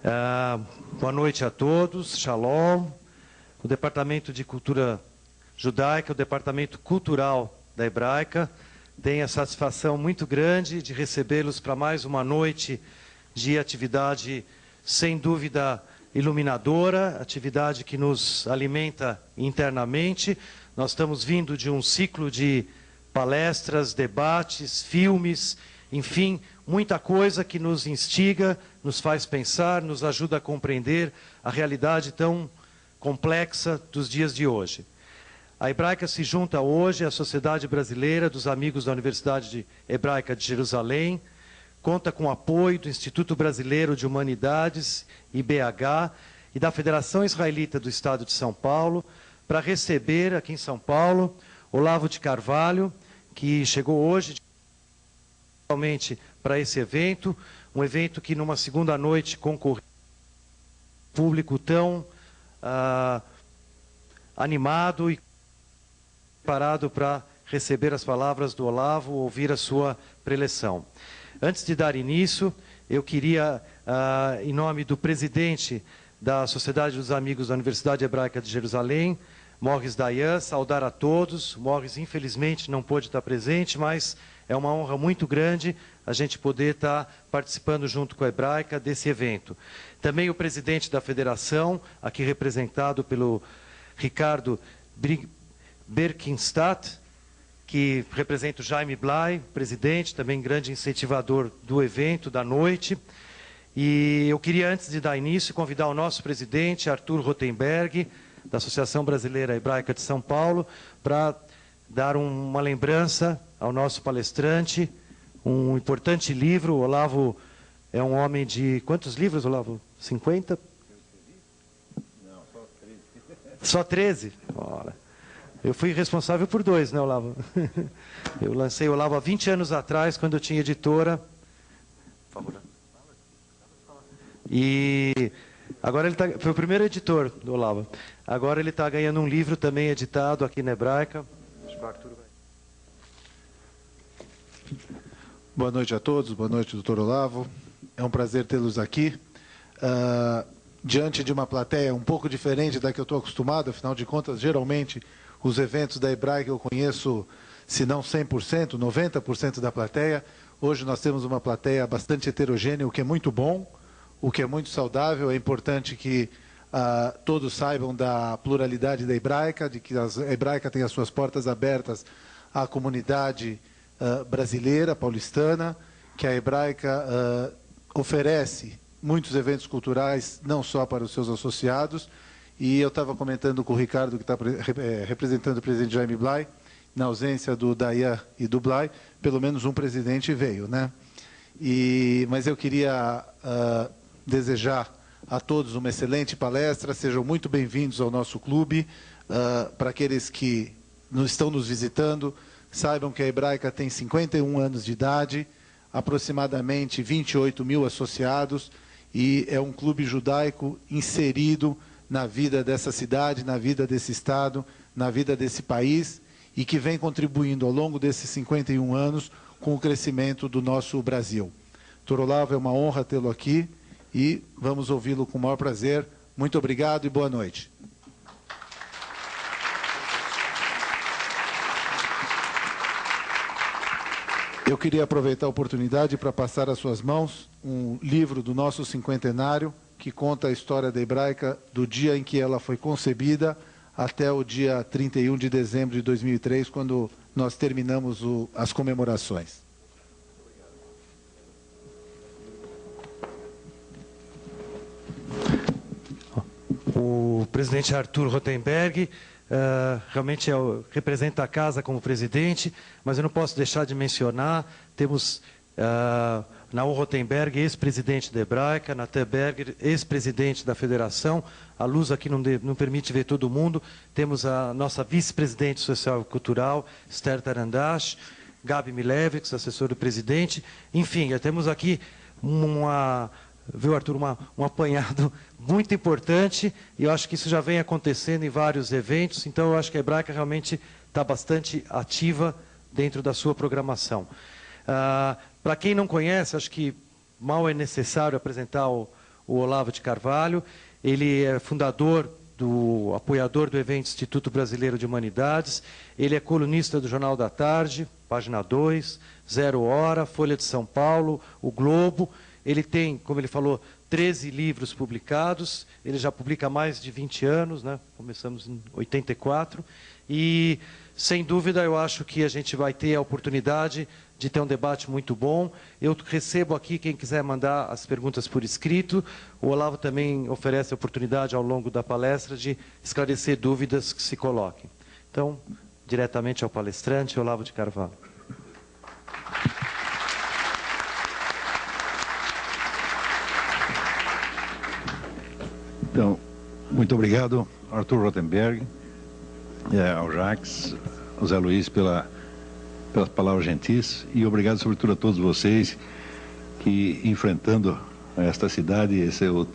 Boa noite a todos, Shalom. O Departamento de Cultura Judaica, o Departamento Cultural da Hebraica, tem a satisfação muito grande de recebê-los para mais uma noite de atividade, sem dúvida, iluminadora, atividade que nos alimenta internamente. Nós estamos vindo de um ciclo de palestras, debates, filmes, enfim, muita coisa que nos instiga, nos faz pensar, nos ajuda a compreender a realidade tão complexa dos dias de hoje. A Hebraica se junta hoje à Sociedade Brasileira dos Amigos da Universidade Hebraica de Jerusalém, conta com o apoio do Instituto Brasileiro de Humanidades, IBH, e da Federação Israelita do Estado de São Paulo, para receber aqui em São Paulo Olavo de Carvalho, que chegou hoje realmente para esse evento, um evento que numa segunda noite concorreu público tão animado e preparado para receber as palavras do Olavo, ouvir a sua preleção. Antes de dar início, eu queria, em nome do presidente da Sociedade dos Amigos da Universidade Hebraica de Jerusalém, Morris Dayan, saudar a todos. Morris, infelizmente, não pôde estar presente, mas é uma honra muito grande a gente poder estar participando junto com a Hebraica desse evento. Também o presidente da federação, aqui representado pelo Ricardo Berkenstadt, que representa o Jaime Blay, presidente, também grande incentivador do evento, da noite. E eu queria, antes de dar início, convidar o nosso presidente, Arthur Rotenberg, da Associação Brasileira Hebraica de São Paulo, para dar uma lembrança ao nosso palestrante, um importante livro. O Olavo é um homem de... Quantos livros, Olavo? 50? Não, só 13. Só 13? Ora. Eu fui responsável por 2, né, Olavo? Eu lancei o Olavo há 20 anos atrás, quando eu tinha editora. Por favor. E agora ele foi o primeiro editor do Olavo. Agora ele está ganhando um livro também editado aqui na Hebraica. Boa noite a todos, boa noite, doutor Olavo. É um prazer tê-los aqui. Diante de uma plateia um pouco diferente da que eu estou acostumado, afinal de contas, geralmente, os eventos da Hebraica eu conheço, se não 100%, 90% da plateia. Hoje nós temos uma plateia bastante heterogênea, o que é muito bom, o que é muito saudável. É importante que todos saibam da pluralidade da Hebraica, de que a Hebraica tem as suas portas abertas à comunidade brasileira, paulistana, que a Hebraica oferece muitos eventos culturais, não só para os seus associados. E eu estava comentando com o Ricardo, que está representando o presidente Jaime Blay, na ausência do Dayan e do Blay, pelo menos um presidente veio, né? Mas eu queria desejar a todos uma excelente palestra, sejam muito bem-vindos ao nosso clube. Para aqueles que estão nos visitando, saibam que a Hebraica tem 51 anos de idade, aproximadamente 28 mil associados, e é um clube judaico inserido na vida dessa cidade, na vida desse estado, na vida desse país, e que vem contribuindo ao longo desses 51 anos com o crescimento do nosso Brasil. Dr. Olavo, é uma honra tê-lo aqui e vamos ouvi-lo com o maior prazer. Muito obrigado e boa noite. Eu queria aproveitar a oportunidade para passar às suas mãos um livro do nosso cinquentenário, que conta a história da Hebraica do dia em que ela foi concebida até o dia 31 de dezembro de 2003, quando nós terminamos as comemorações. O presidente Arthur Rotenberg realmente representa a casa como presidente, mas eu não posso deixar de mencionar, temos Naor Rotenberg, ex-presidente da Hebraica, Natan Berger, ex-presidente da Federação. A luz aqui não permite ver todo mundo. Temos a nossa vice-presidente social e cultural, Esther Tarandash, Gabi Milevix, assessor do presidente. Enfim, temos aqui viu, Arthur, um apanhado muito importante, e eu acho que isso já vem acontecendo em vários eventos, então eu acho que a Hebraica realmente está bastante ativa dentro da sua programação. Para quem não conhece, acho que mal é necessário apresentar o o Olavo de Carvalho. Ele é apoiador do evento Instituto Brasileiro de Humanidades. Ele é colunista do Jornal da Tarde, Página 2, Zero Hora, Folha de São Paulo, O Globo. Ele tem, como ele falou, 13 livros publicados. Ele já publica há mais de 20 anos, né? Começamos em 84. E, sem dúvida, eu acho que a gente vai ter a oportunidade de ter um debate muito bom. Eu recebo aqui quem quiser mandar as perguntas por escrito. O Olavo também oferece a oportunidade, ao longo da palestra, de esclarecer dúvidas que se coloquem. Então, diretamente ao palestrante, Olavo de Carvalho. Então, muito obrigado, Arthur Rotenberg, ao Jacques, ao Zé Luiz pelas palavras gentis, e obrigado, sobretudo, a todos vocês que, enfrentando esta cidade, esse é o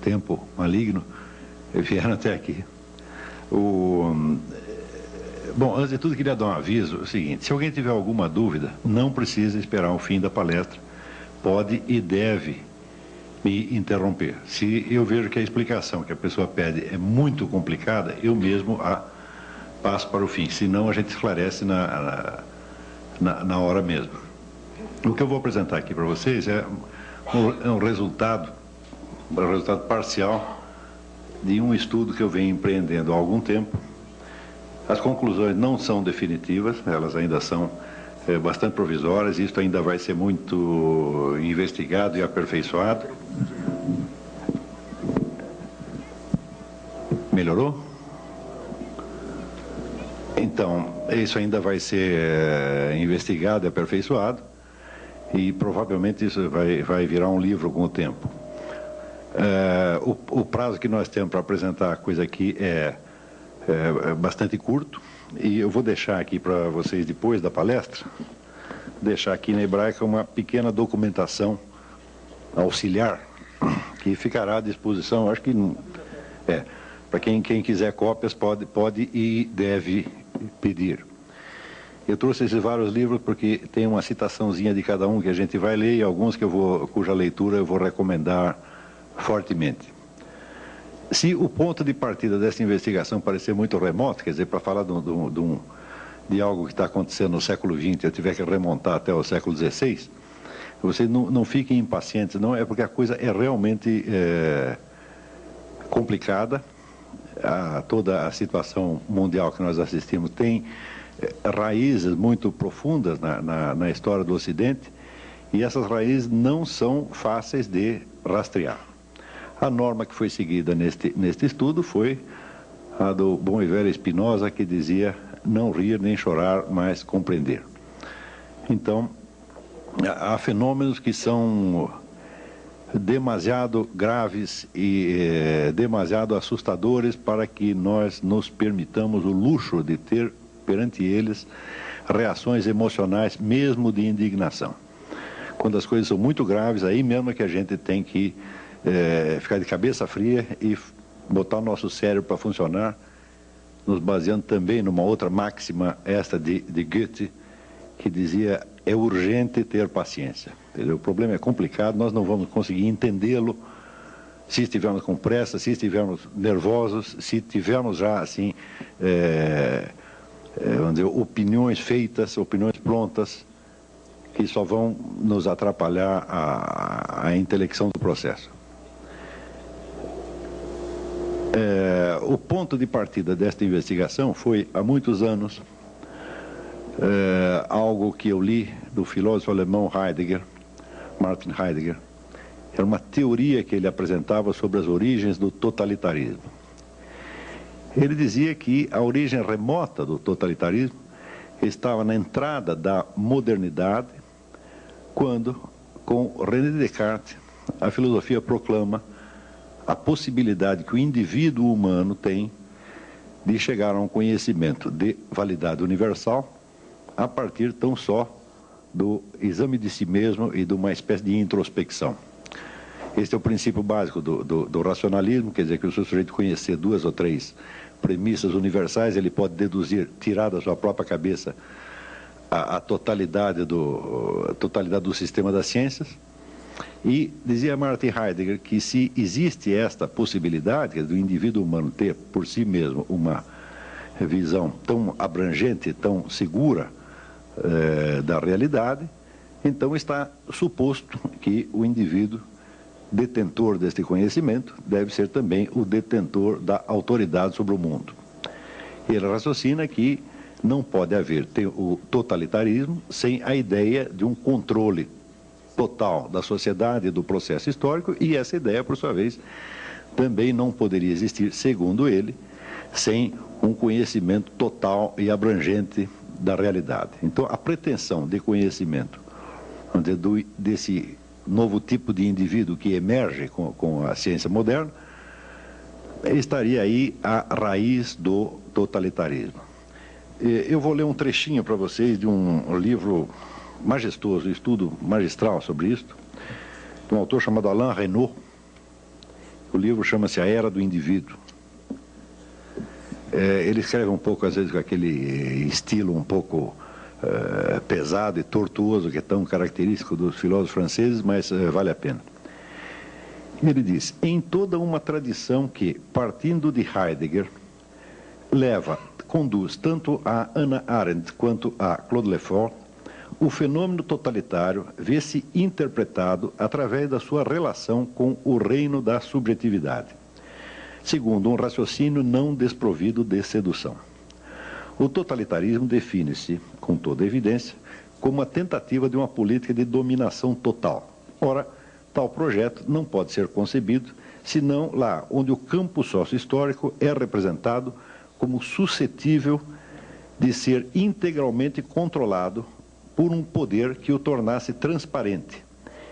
tempo maligno, vieram até aqui. Bom, antes de tudo, queria dar um aviso, o seguinte: se alguém tiver alguma dúvida, não precisa esperar o fim da palestra, pode e deve me interromper. Se eu vejo que a explicação que a pessoa pede é muito complicada, eu mesmo a passo para o fim, senão a gente esclarece na hora mesmo. O que eu vou apresentar aqui para vocês é um resultado parcial de um estudo que eu venho empreendendo há algum tempo. As conclusões não são definitivas, elas ainda são bastante provisórias, isso ainda vai ser muito investigado e aperfeiçoado. Melhorou? Então, isso ainda vai ser investigado e aperfeiçoado, e provavelmente isso vai virar um livro com o tempo. O prazo que nós temos para apresentar a coisa aqui é bastante curto, e eu vou deixar aqui para vocês, depois da palestra, deixar aqui na Hebraica uma pequena documentação auxiliar, que ficará à disposição, acho que para quem quiser cópias pode e deve pedir. Eu trouxe esses vários livros porque tem uma citaçãozinha de cada um que a gente vai ler, e alguns cuja leitura eu vou recomendar fortemente. Se o ponto de partida dessa investigação parecer muito remoto, quer dizer, para falar de algo que está acontecendo no século XX, eu tiver que remontar até o século XVI, vocês não fiquem impacientes, não, é porque a coisa é realmente complicada. Toda a situação mundial que nós assistimos tem raízes muito profundas na história do Ocidente, e essas raízes não são fáceis de rastrear. A norma que foi seguida neste estudo foi a do bom e velho Spinoza, que dizia: não rir nem chorar, mas compreender. Então, há fenômenos que são demasiado graves e demasiado assustadores para que nós nos permitamos o luxo de ter perante eles reações emocionais, mesmo de indignação. Quando as coisas são muito graves, aí mesmo é que a gente tem que ficar de cabeça fria e botar o nosso cérebro para funcionar, nos baseando também numa outra máxima, esta de Goethe, que dizia: é urgente ter paciência. Entendeu? O problema é complicado, nós não vamos conseguir entendê-lo se estivermos com pressa, se estivermos nervosos, se tivermos já assim, vamos dizer, opiniões feitas, opiniões prontas, que só vão nos atrapalhar a intelecção do processo. O ponto de partida desta investigação foi, há muitos anos, algo que eu li do filósofo alemão Martin Heidegger. Era uma teoria que ele apresentava sobre as origens do totalitarismo. Ele dizia que a origem remota do totalitarismo estava na entrada da modernidade, quando, com René Descartes, a filosofia proclama a possibilidade que o indivíduo humano tem de chegar a um conhecimento de validade universal a partir tão só do exame de si mesmo e de uma espécie de introspecção. Este é o princípio básico do racionalismo, quer dizer que o sujeito conhecer 2 ou 3 premissas universais, ele pode deduzir, tirar da sua própria cabeça a totalidade do sistema das ciências. E dizia Martin Heidegger que se existe esta possibilidade do indivíduo humano ter por si mesmo uma visão tão abrangente, tão segura da realidade, então está suposto que o indivíduo detentor deste conhecimento deve ser também o detentor da autoridade sobre o mundo. Ele raciocina que não pode haver o totalitarismo sem a ideia de um controle total da sociedade e do processo histórico, e essa ideia, por sua vez, também não poderia existir, segundo ele, sem um conhecimento total e abrangente da realidade. Então, a pretensão de conhecimento desse novo tipo de indivíduo que emerge com a ciência moderna estaria aí a raiz do totalitarismo. Eu vou ler um trechinho para vocês de um livro majestoso, estudo magistral sobre isto, de um autor chamado Alain Renaud. O livro chama-se A Era do Indivíduo. Ele escreve um pouco, às vezes, com aquele estilo um pouco pesado e tortuoso que é tão característico dos filósofos franceses, mas vale a pena. Ele diz: em toda uma tradição que, partindo de Heidegger, conduz tanto a Hannah Arendt quanto a Claude Lefort, o fenômeno totalitário vê-se interpretado através da sua relação com o reino da subjetividade, segundo um raciocínio não desprovido de sedução. O totalitarismo define-se, com toda evidência, como a tentativa de uma política de dominação total. Ora, tal projeto não pode ser concebido senão lá onde o campo sócio-histórico é representado como suscetível de ser integralmente controlado por um poder que o tornasse transparente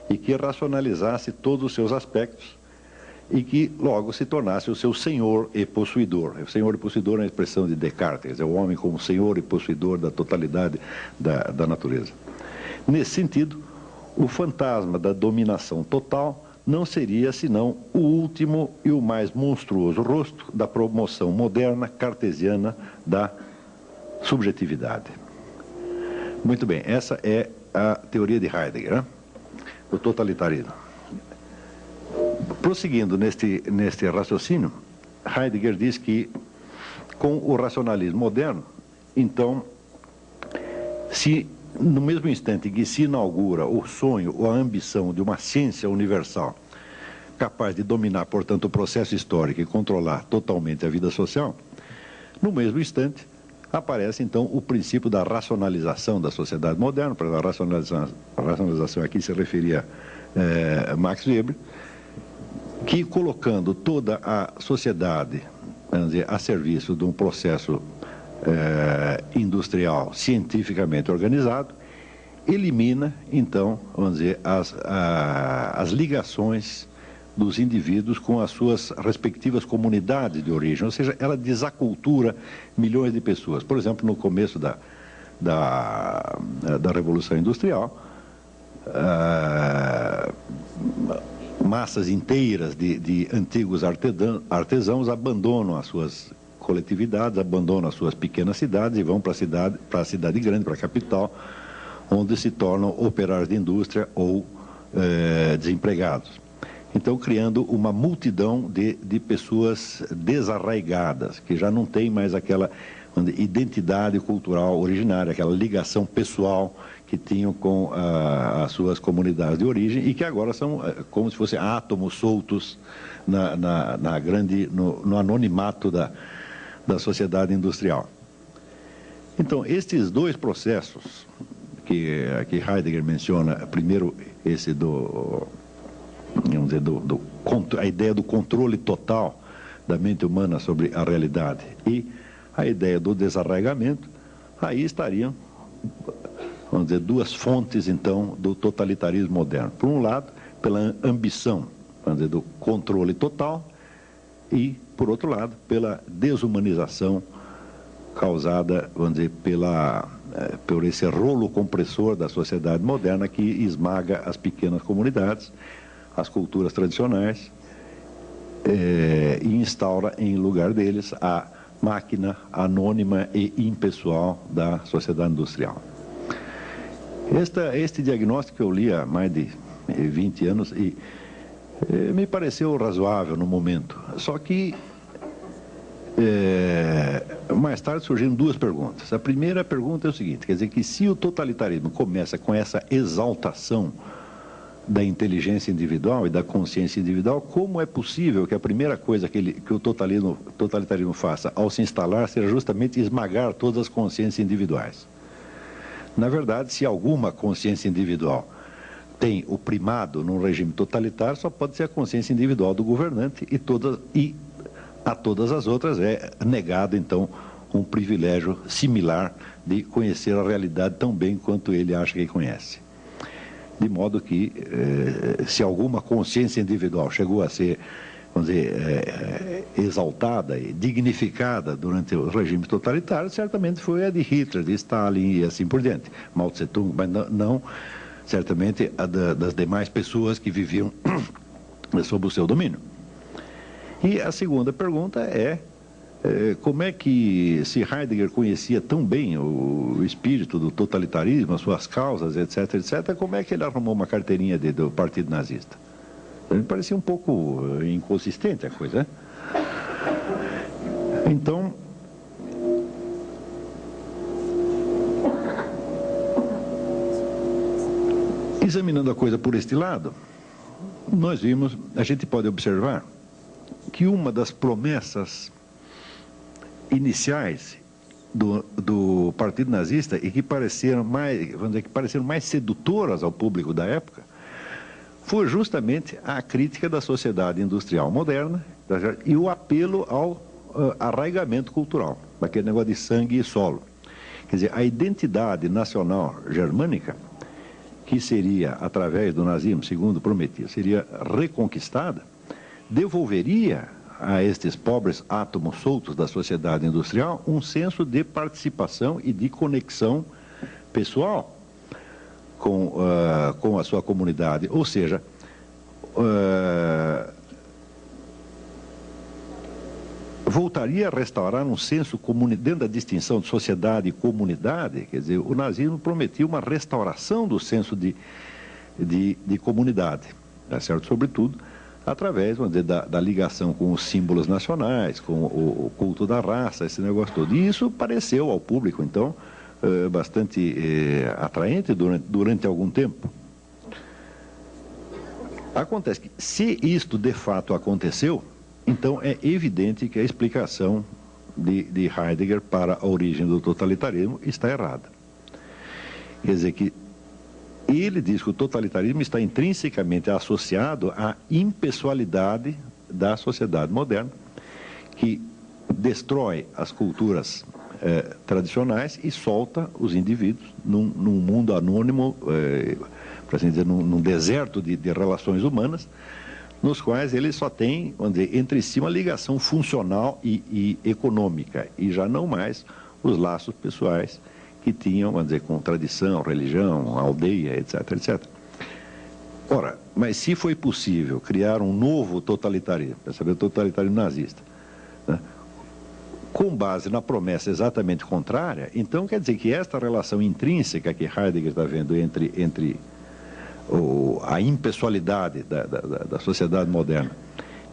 e que racionalizasse todos os seus aspectos e que logo se tornasse o seu senhor e possuidor. O senhor e possuidor é a expressão de Descartes, é o homem como senhor e possuidor da totalidade da natureza. Nesse sentido, o fantasma da dominação total não seria senão o último e o mais monstruoso rosto da promoção moderna cartesiana da subjetividade. Muito bem, essa é a teoria de Heidegger, né? O totalitarismo. Prosseguindo neste raciocínio, Heidegger diz que com o racionalismo moderno, então, se no mesmo instante em que se inaugura o sonho ou a ambição de uma ciência universal capaz de dominar, portanto, o processo histórico e controlar totalmente a vida social, no mesmo instante aparece, então, o princípio da racionalização da sociedade moderna. Para a racionalização aqui se referia a Max Weber, que colocando toda a sociedade, vamos dizer, a serviço de um processo industrial cientificamente organizado, elimina, então, vamos dizer, as ligações dos indivíduos com as suas respectivas comunidades de origem, ou seja, ela desacultura milhões de pessoas. Por exemplo, no começo da Revolução Industrial, massas inteiras de antigos artesãos abandonam as suas coletividades, abandonam as suas pequenas cidades e vão para a cidade grande, para a capital, onde se tornam operários de indústria ou desempregados. Então, criando uma multidão de pessoas desarraigadas, que já não tem mais aquela identidade cultural originária, aquela ligação pessoal que tinham com as suas comunidades de origem e que agora são como se fossem átomos soltos no anonimato da sociedade industrial. Então, estes dois processos que Heidegger menciona, primeiro esse a ideia do controle total da mente humana sobre a realidade e a ideia do desarraigamento, aí estariam, vamos dizer, duas fontes, então, do totalitarismo moderno. Por um lado, pela ambição, vamos dizer, do controle total e, por outro lado, pela desumanização causada, vamos dizer, por esse rolo compressor da sociedade moderna que esmaga as pequenas comunidades, as culturas tradicionais, e instaura em lugar deles a máquina anônima e impessoal da sociedade industrial. Este diagnóstico eu li há mais de 20 anos, e me pareceu razoável no momento. Só que mais tarde surgiram duas perguntas. A primeira pergunta é o seguinte, quer dizer que se o totalitarismo começa com essa exaltação da inteligência individual e da consciência individual, como é possível que a primeira coisa que o totalitarismo faça ao se instalar seja justamente esmagar todas as consciências individuais? Na verdade, se alguma consciência individual tem o primado num regime totalitário, só pode ser a consciência individual do governante, e a todas as outras é negado, então, um privilégio similar de conhecer a realidade tão bem quanto ele acha que conhece. De modo que, se alguma consciência individual chegou a ser, vamos dizer, exaltada e dignificada durante os regimes totalitários, certamente foi a de Hitler, de Stalin e assim por diante, Mao Tse-tung, mas não certamente a das demais pessoas que viviam sob o seu domínio. E a segunda pergunta é, como é que, se Heidegger conhecia tão bem o espírito do totalitarismo, as suas causas, etc., etc., como é que ele arrumou uma carteirinha do Partido Nazista? Me parecia um pouco inconsistente a coisa, né? Então, examinando a coisa por este lado, a gente pode observar que uma das promessas iniciais do Partido Nazista e que pareceram mais sedutoras ao público da época foi justamente a crítica da sociedade industrial moderna e o apelo ao arraigamento cultural, daquele negócio de sangue e solo. Quer dizer, a identidade nacional germânica, que seria, através do nazismo, segundo prometia, seria reconquistada, devolveria a estes pobres átomos soltos da sociedade industrial um senso de participação e de conexão pessoal com a sua comunidade. Ou seja, voltaria a restaurar um senso dentro da distinção de sociedade e comunidade. Quer dizer, o nazismo prometia uma restauração do senso de comunidade, tá certo? Sobretudo através, vamos dizer, da ligação com os símbolos nacionais, com o culto da raça, esse negócio todo. E isso pareceu ao público, então, bastante atraente durante algum tempo. Acontece que, se isto de fato aconteceu, então é evidente que a explicação de Heidegger para a origem do totalitarismo está errada. Quer dizer que ele diz que o totalitarismo está intrinsecamente associado à impessoalidade da sociedade moderna, que destrói as culturas tradicionais e solta os indivíduos num mundo anônimo, para assim dizer, num deserto de relações humanas, nos quais eles só têm, vamos dizer, entre si uma ligação funcional e econômica, e já não mais os laços pessoais que tinham, vamos dizer, com tradição, religião, aldeia, etc., etc. Ora, mas se foi possível criar um novo totalitarismo, para saber, o totalitarismo nazista, né, com base na promessa exatamente contrária, então quer dizer que esta relação intrínseca que Heidegger está vendo entre a impessoalidade da sociedade moderna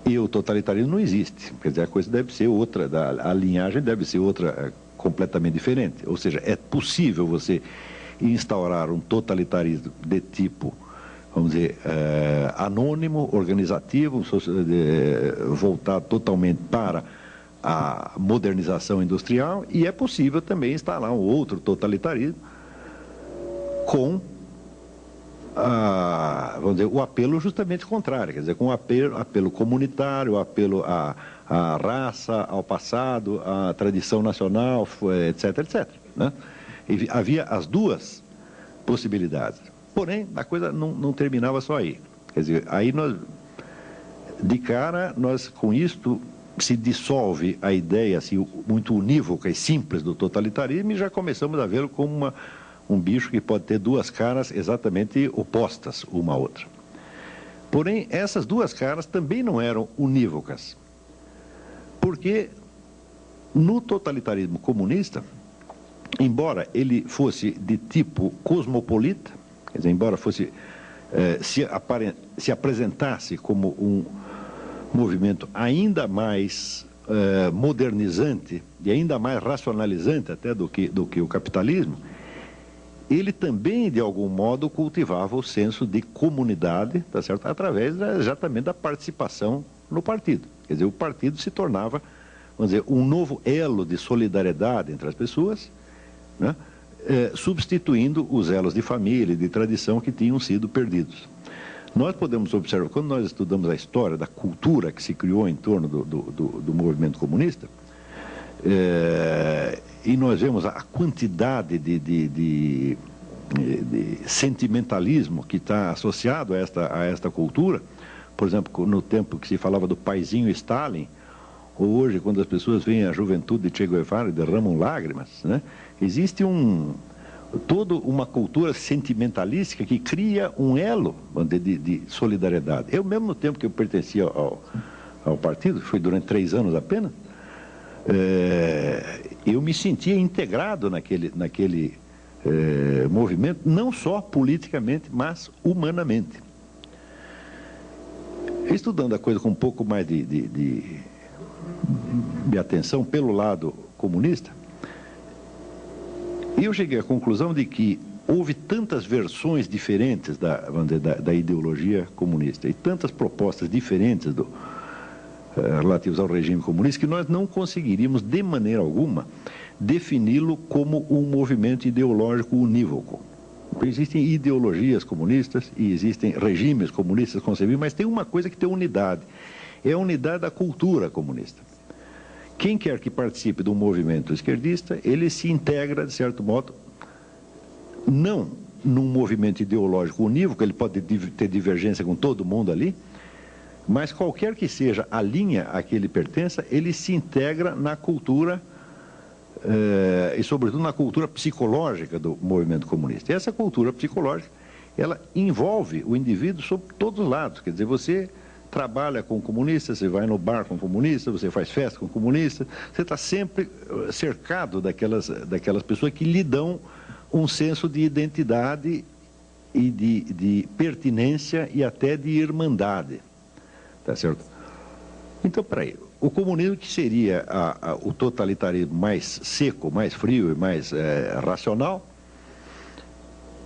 e o totalitarismo não existe. Quer dizer, a coisa deve ser outra, a linhagem deve ser outra, completamente diferente. Ou seja, é possível você instaurar um totalitarismo de tipo, vamos dizer, anônimo, organizativo, voltado totalmente para a modernização industrial, e é possível também instalar um outro totalitarismo com vamos dizer, o apelo justamente contrário, quer dizer, com o apelo comunitário, o apelo à raça, ao passado, à tradição nacional, etc., etc., né? E havia as duas possibilidades. Porém, a coisa não terminava só aí. Quer dizer, aí de cara, com isto, se dissolve a ideia assim, muito unívoca e simples do totalitarismo, e já começamos a vê-lo como um bicho que pode ter duas caras exatamente opostas uma à outra. Porém, essas duas caras também não eram unívocas, porque no totalitarismo comunista, embora ele fosse de tipo cosmopolita, quer dizer, embora fosse se apresentasse como um movimento ainda mais modernizante e ainda mais racionalizante até do que o capitalismo, ele também, de algum modo, cultivava o senso de comunidade, tá certo? Através exatamente da participação no partido. Quer dizer, o partido se tornava, vamos dizer, um novo elo de solidariedade entre as pessoas, né? Substituindo os elos de família e de tradição que tinham sido perdidos. Nós podemos observar, quando nós estudamos a história da cultura que se criou em torno do movimento comunista, e nós vemos a quantidade de sentimentalismo que está associado a esta cultura. Por exemplo, no tempo que se falava do paizinho Stalin, ou hoje, quando as pessoas veem a juventude de Che Guevara e derramam lágrimas, né? Existe toda uma cultura sentimentalística que cria um elo de solidariedade. Eu mesmo, no tempo que eu pertencia ao partido, foi durante 3 anos apenas, eu me sentia integrado naquele movimento, não só politicamente, mas humanamente. Estudando a coisa com um pouco mais de atenção pelo lado comunista, eu cheguei à conclusão de que houve tantas versões diferentes da ideologia comunista e tantas propostas diferentes relativas ao regime comunista que nós não conseguiríamos, de maneira alguma, defini-lo como um movimento ideológico unívoco. Existem ideologias comunistas e existem regimes comunistas concebíveis, mas tem uma coisa que tem unidade, é a unidade da cultura comunista. Quem quer que participe de um movimento esquerdista, ele se integra, de certo modo, não num movimento ideológico unívoco, ele pode ter divergência com todo mundo ali, mas qualquer que seja a linha a que ele pertença, ele se integra na cultura e, sobretudo, na cultura psicológica do movimento comunista. E essa cultura psicológica, ela envolve o indivíduo sob todos os lados. Quer dizer, você trabalha com comunistas, você vai no bar com comunistas, você faz festa com comunistas, você está sempre cercado daquelas pessoas que lhe dão um senso de identidade e de pertinência e até de irmandade. Tá certo? Então, peraí, o comunismo, que seria o totalitarismo mais seco, mais frio e mais racional,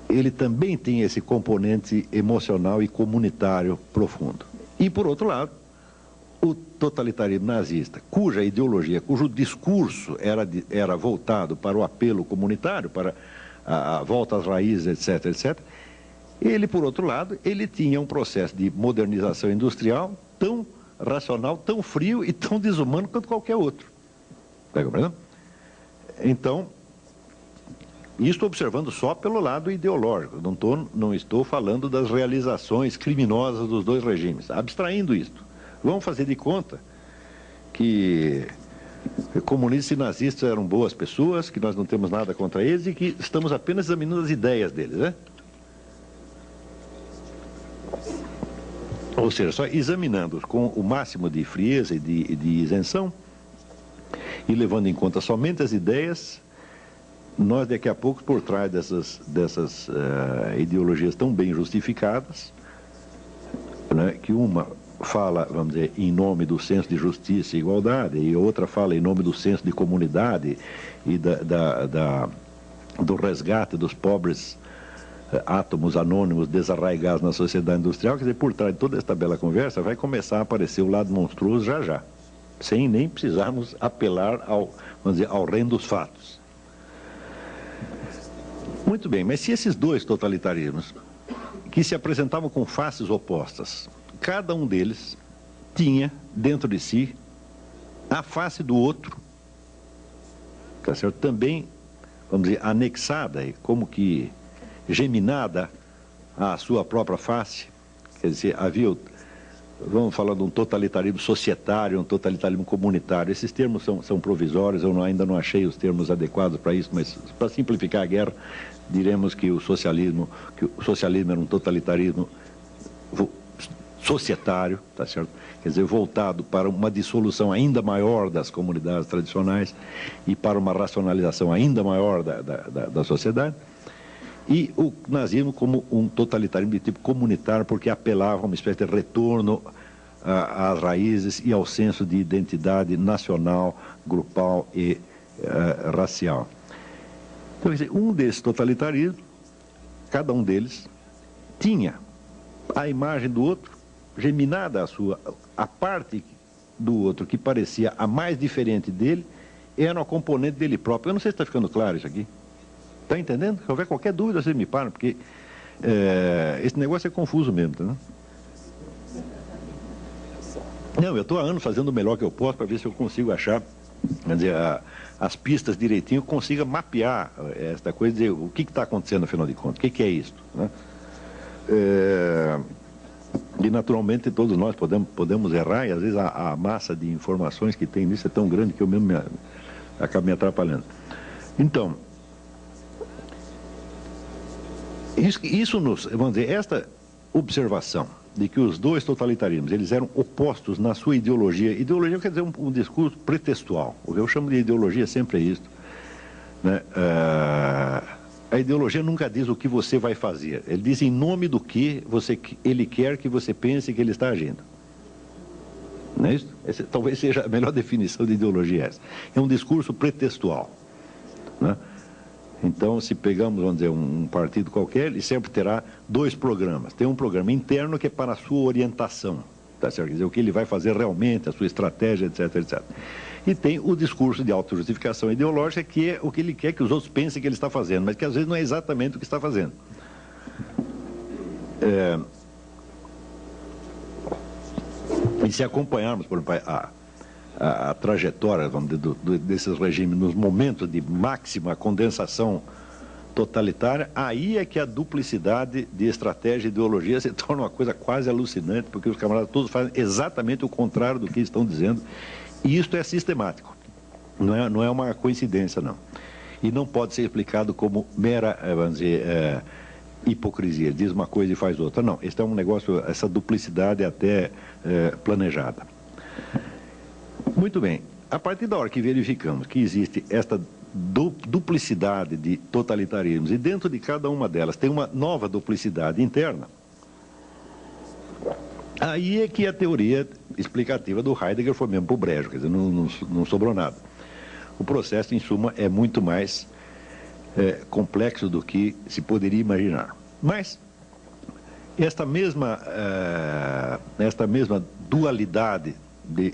ele também tem esse componente emocional e comunitário profundo. E, por outro lado, o totalitarismo nazista, cuja ideologia, cujo discurso era voltado para o apelo comunitário, para a volta às raízes, etc., etc., ele, por outro lado, ele tinha um processo de modernização industrial tão racional, tão frio e tão desumano quanto qualquer outro. Está compreendendo? Então, estou observando só pelo lado ideológico, não estou falando das realizações criminosas dos dois regimes, abstraindo isto. Vamos fazer de conta que comunistas e nazistas eram boas pessoas, que nós não temos nada contra eles e que estamos apenas examinando as ideias deles, né? Ou seja, só examinando com o máximo de frieza e de isenção e levando em conta somente as ideias, nós daqui a pouco, por trás dessas ideologias tão bem justificadas, né, que uma fala, vamos dizer, em nome do senso de justiça e igualdade, e outra fala em nome do senso de comunidade e do resgate dos pobres átomos anônimos desarraigados na sociedade industrial. Quer dizer, por trás de toda esta bela conversa vai começar a aparecer o lado monstruoso já, sem nem precisarmos apelar ao reino dos fatos. Muito bem, mas se esses dois totalitarismos, que se apresentavam com faces opostas, cada um deles tinha dentro de si a face do outro, tá certo? Também, vamos dizer, anexada e como que geminada à sua própria face. Quer dizer, vamos falar de um totalitarismo societário, um totalitarismo comunitário. Esses termos são provisórios, eu ainda não achei os termos adequados para isso, mas para simplificar a guerra, diremos que o socialismo era um totalitarismo societário, tá certo? Quer dizer, voltado para uma dissolução ainda maior das comunidades tradicionais e para uma racionalização ainda maior da sociedade. e o nazismo como um totalitarismo de tipo comunitário, porque apelava a uma espécie de retorno às raízes e ao senso de identidade nacional, grupal e racial. Então, quer dizer, um desses totalitarismos, cada um deles, tinha a imagem do outro geminada a parte do outro que parecia a mais diferente dele, era uma componente dele próprio. Eu não sei se está ficando claro isso aqui. Está entendendo? Se houver qualquer dúvida, vocês me param, porque esse negócio é confuso mesmo, tá, né? Não, eu estou há anos fazendo o melhor que eu posso para ver se eu consigo achar, quer dizer, as pistas direitinho, consiga mapear esta coisa, dizer o que está acontecendo, afinal de contas, o que é isso, né? E naturalmente todos nós podemos errar, e às vezes a massa de informações que tem nisso é tão grande que eu mesmo acabo me atrapalhando. Então, isso nos, vamos dizer, esta observação de que os dois totalitarismos, eles eram opostos na sua ideologia. Ideologia quer dizer um discurso pretextual. O que eu chamo de ideologia sempre é isso, né? A ideologia nunca diz o que você vai fazer. Ele diz em nome do que ele quer que você pense que ele está agindo. Não é isso? Essa talvez seja a melhor definição de ideologia essa. É um discurso pretextual, né? Então, se pegamos, vamos dizer, um partido qualquer, ele sempre terá dois programas. Tem um programa interno que é para a sua orientação, tá certo? Quer dizer, o que ele vai fazer realmente, a sua estratégia, etc, etc. E tem o discurso de autojustificação ideológica, que é o que ele quer que os outros pensem que ele está fazendo, mas que às vezes não é exatamente o que está fazendo. E se acompanharmos, por exemplo, a trajetória, vamos dizer, desses regimes nos momentos de máxima condensação totalitária, aí é que a duplicidade de estratégia e ideologia se torna uma coisa quase alucinante, porque os camaradas todos fazem exatamente o contrário do que estão dizendo, e isto é sistemático, não é uma coincidência, não. E não pode ser explicado como mera, vamos dizer, hipocrisia. Ele diz uma coisa e faz outra. Não, este é um negócio, essa duplicidade é até planejada. Muito bem, a partir da hora que verificamos que existe esta duplicidade de totalitarismos e dentro de cada uma delas tem uma nova duplicidade interna, aí é que a teoria explicativa do Heidegger foi mesmo para o brejo, quer dizer, não sobrou nada. O processo, em suma, é muito mais complexo do que se poderia imaginar. Mas esta mesma dualidade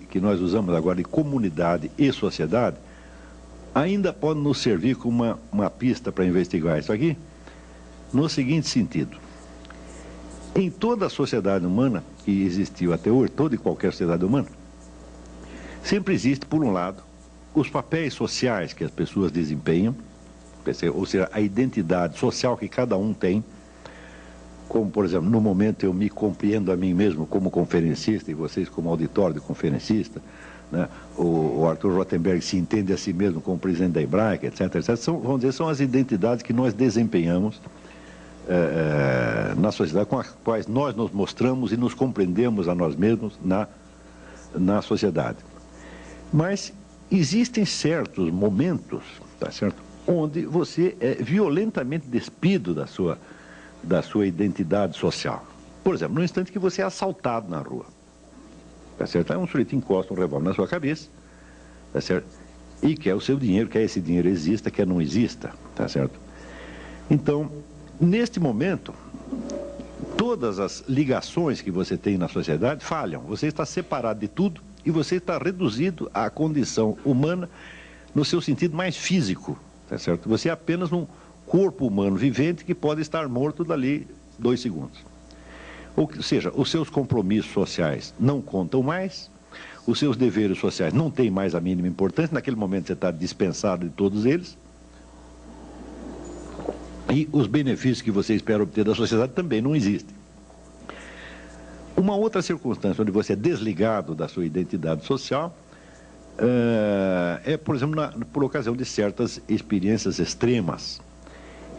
que nós usamos agora de comunidade e sociedade, ainda pode nos servir como uma pista para investigar isso aqui, no seguinte sentido. Em toda a sociedade humana que existiu até hoje, toda e qualquer sociedade humana, sempre existe, por um lado, os papéis sociais que as pessoas desempenham, ou seja, a identidade social que cada um tem, como, por exemplo, no momento eu me compreendo a mim mesmo como conferencista e vocês como auditório de conferencista, né? O Arthur Rothenberg se entende a si mesmo como presidente da Hebraica, etc, etc. Vamos dizer, são as identidades que nós desempenhamos na sociedade, com as quais nós nos mostramos e nos compreendemos a nós mesmos na sociedade. Mas existem certos momentos, tá certo, onde você é violentamente despido da sua identidade social. Por exemplo, no instante que você é assaltado na rua, tá certo? Aí um sujeito encosta um revólver na sua cabeça, tá certo? E quer o seu dinheiro, quer esse dinheiro exista, quer não exista, tá certo? Então, neste momento, todas as ligações que você tem na sociedade falham. Você está separado de tudo e você está reduzido à condição humana no seu sentido mais físico, tá certo? Você é apenas um corpo humano vivente que pode estar morto dali 2 segundos. Ou seja, os seus compromissos sociais não contam mais, os seus deveres sociais não têm mais a mínima importância, naquele momento você está dispensado de todos eles, e os benefícios que você espera obter da sociedade também não existem. Uma outra circunstância onde você é desligado da sua identidade social por exemplo, por ocasião de certas experiências extremas.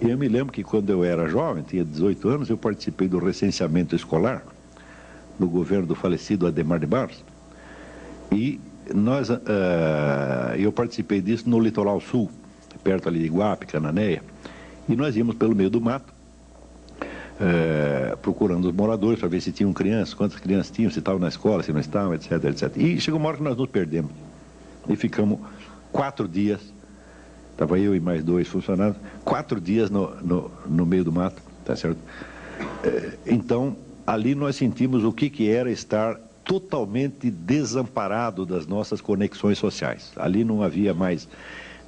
Eu me lembro que quando eu era jovem, tinha 18 anos, eu participei do recenseamento escolar no governo do falecido Adhemar de Barros. E eu participei disso no litoral sul, perto ali de Iguape, Cananéia. E nós íamos pelo meio do mato, procurando os moradores para ver se tinham crianças, quantas crianças tinham, se estavam na escola, se não estavam, etc, etc. E chegou uma hora que nós nos perdemos. E ficamos 4 dias, estava eu e mais 2 funcionários, 4 dias no meio do mato, tá certo? Então, ali nós sentimos o que era estar totalmente desamparado das nossas conexões sociais. Ali não havia mais,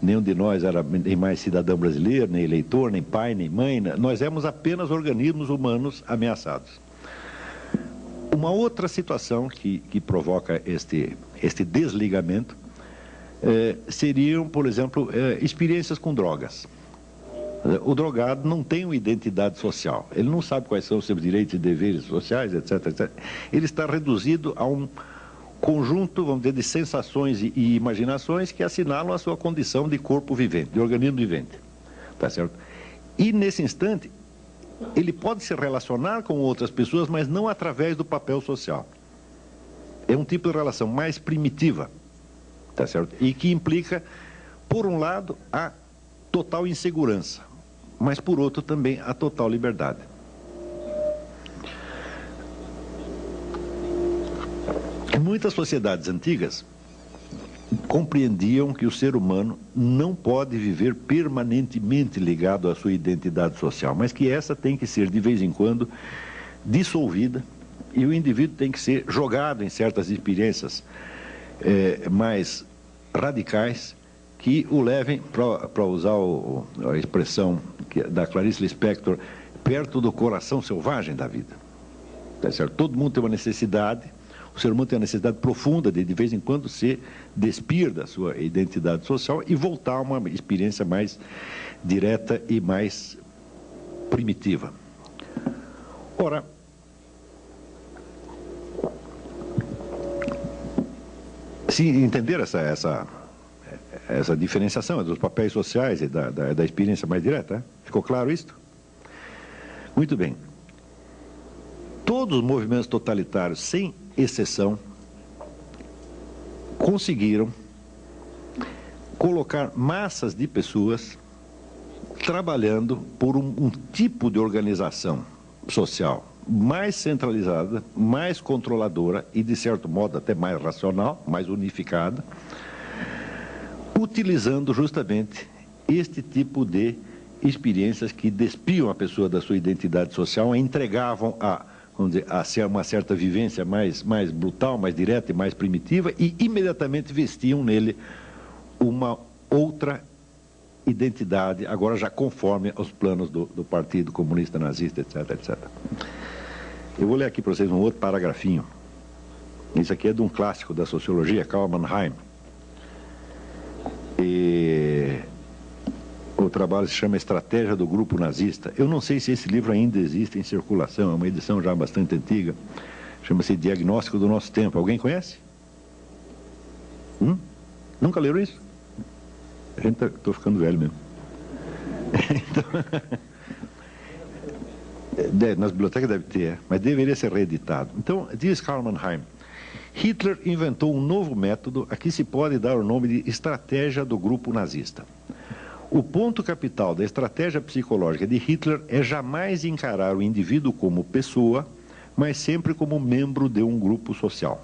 nenhum de nós era nem mais cidadão brasileiro, nem eleitor, nem pai, nem mãe. Nós éramos apenas organismos humanos ameaçados. Uma outra situação que provoca este desligamento seriam, por exemplo, experiências com drogas. O drogado não tem uma identidade social, ele não sabe quais são os seus direitos e deveres sociais, etc, etc. Ele está reduzido a um conjunto, vamos dizer, de sensações e imaginações que assinalam a sua condição de corpo vivente, de organismo vivente, tá certo? E nesse instante, ele pode se relacionar com outras pessoas, mas não através do papel social. É um tipo de relação mais primitiva, tá certo? E que implica, por um lado, a total insegurança, mas por outro também a total liberdade. Muitas sociedades antigas compreendiam que o ser humano não pode viver permanentemente ligado à sua identidade social, mas que essa tem que ser, de vez em quando, dissolvida e o indivíduo tem que ser jogado em certas experiências mais radicais que o levem, para usar a expressão da Clarice Lispector, perto do coração selvagem da vida. Tá certo? Todo mundo tem uma necessidade, o ser humano tem uma necessidade profunda de vez em quando, se despir da sua identidade social e voltar a uma experiência mais direta e mais primitiva. Ora, se entender essa diferenciação dos papéis sociais e da experiência mais direta, ficou claro isso? Muito bem. Todos os movimentos totalitários, sem exceção, conseguiram colocar massas de pessoas trabalhando por um tipo de organização social mais centralizada, mais controladora e, de certo modo, até mais racional, mais unificada, utilizando justamente este tipo de experiências que despiam a pessoa da sua identidade social e entregavam vamos dizer, a uma certa vivência mais brutal, mais direta e mais primitiva, e imediatamente vestiam nele uma outra identidade, agora já conforme aos planos do Partido Comunista Nazista, etc, etc. Eu vou ler aqui para vocês um outro paragrafinho. Isso aqui é de um clássico da sociologia, Karl Mannheim. E o trabalho se chama Estratégia do Grupo Nazista. Eu não sei se esse livro ainda existe em circulação, é uma edição já bastante antiga. Chama-se Diagnóstico do Nosso Tempo. Alguém conhece? Nunca leram isso? A gente estou ficando velho mesmo. Então, nas bibliotecas deve ter, mas deveria ser reeditado. Então, diz Karl Mannheim, Hitler inventou um novo método a que se pode dar o nome de estratégia do grupo nazista. O ponto capital da estratégia psicológica de Hitler é jamais encarar o indivíduo como pessoa, mas sempre como membro de um grupo social.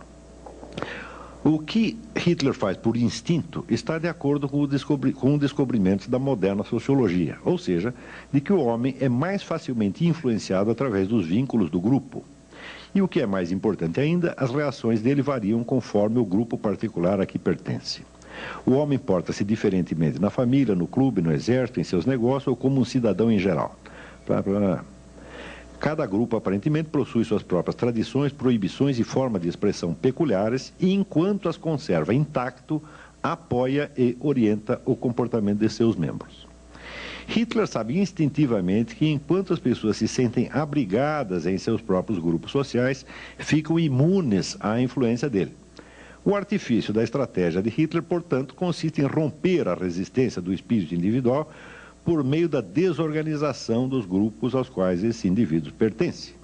O que Hitler faz por instinto está de acordo com o descobrimento da moderna sociologia, ou seja, de que o homem é mais facilmente influenciado através dos vínculos do grupo. E o que é mais importante ainda, as reações dele variam conforme o grupo particular a que pertence. O homem porta-se diferentemente na família, no clube, no exército, em seus negócios ou como um cidadão em geral. Cada grupo, aparentemente, possui suas próprias tradições, proibições e formas de expressão peculiares e, enquanto as conserva intacto, apoia e orienta o comportamento de seus membros. Hitler sabe instintivamente que, enquanto as pessoas se sentem abrigadas em seus próprios grupos sociais, ficam imunes à influência dele. O artifício da estratégia de Hitler, portanto, consiste em romper a resistência do espírito individual por meio da desorganização dos grupos aos quais esse indivíduo pertence.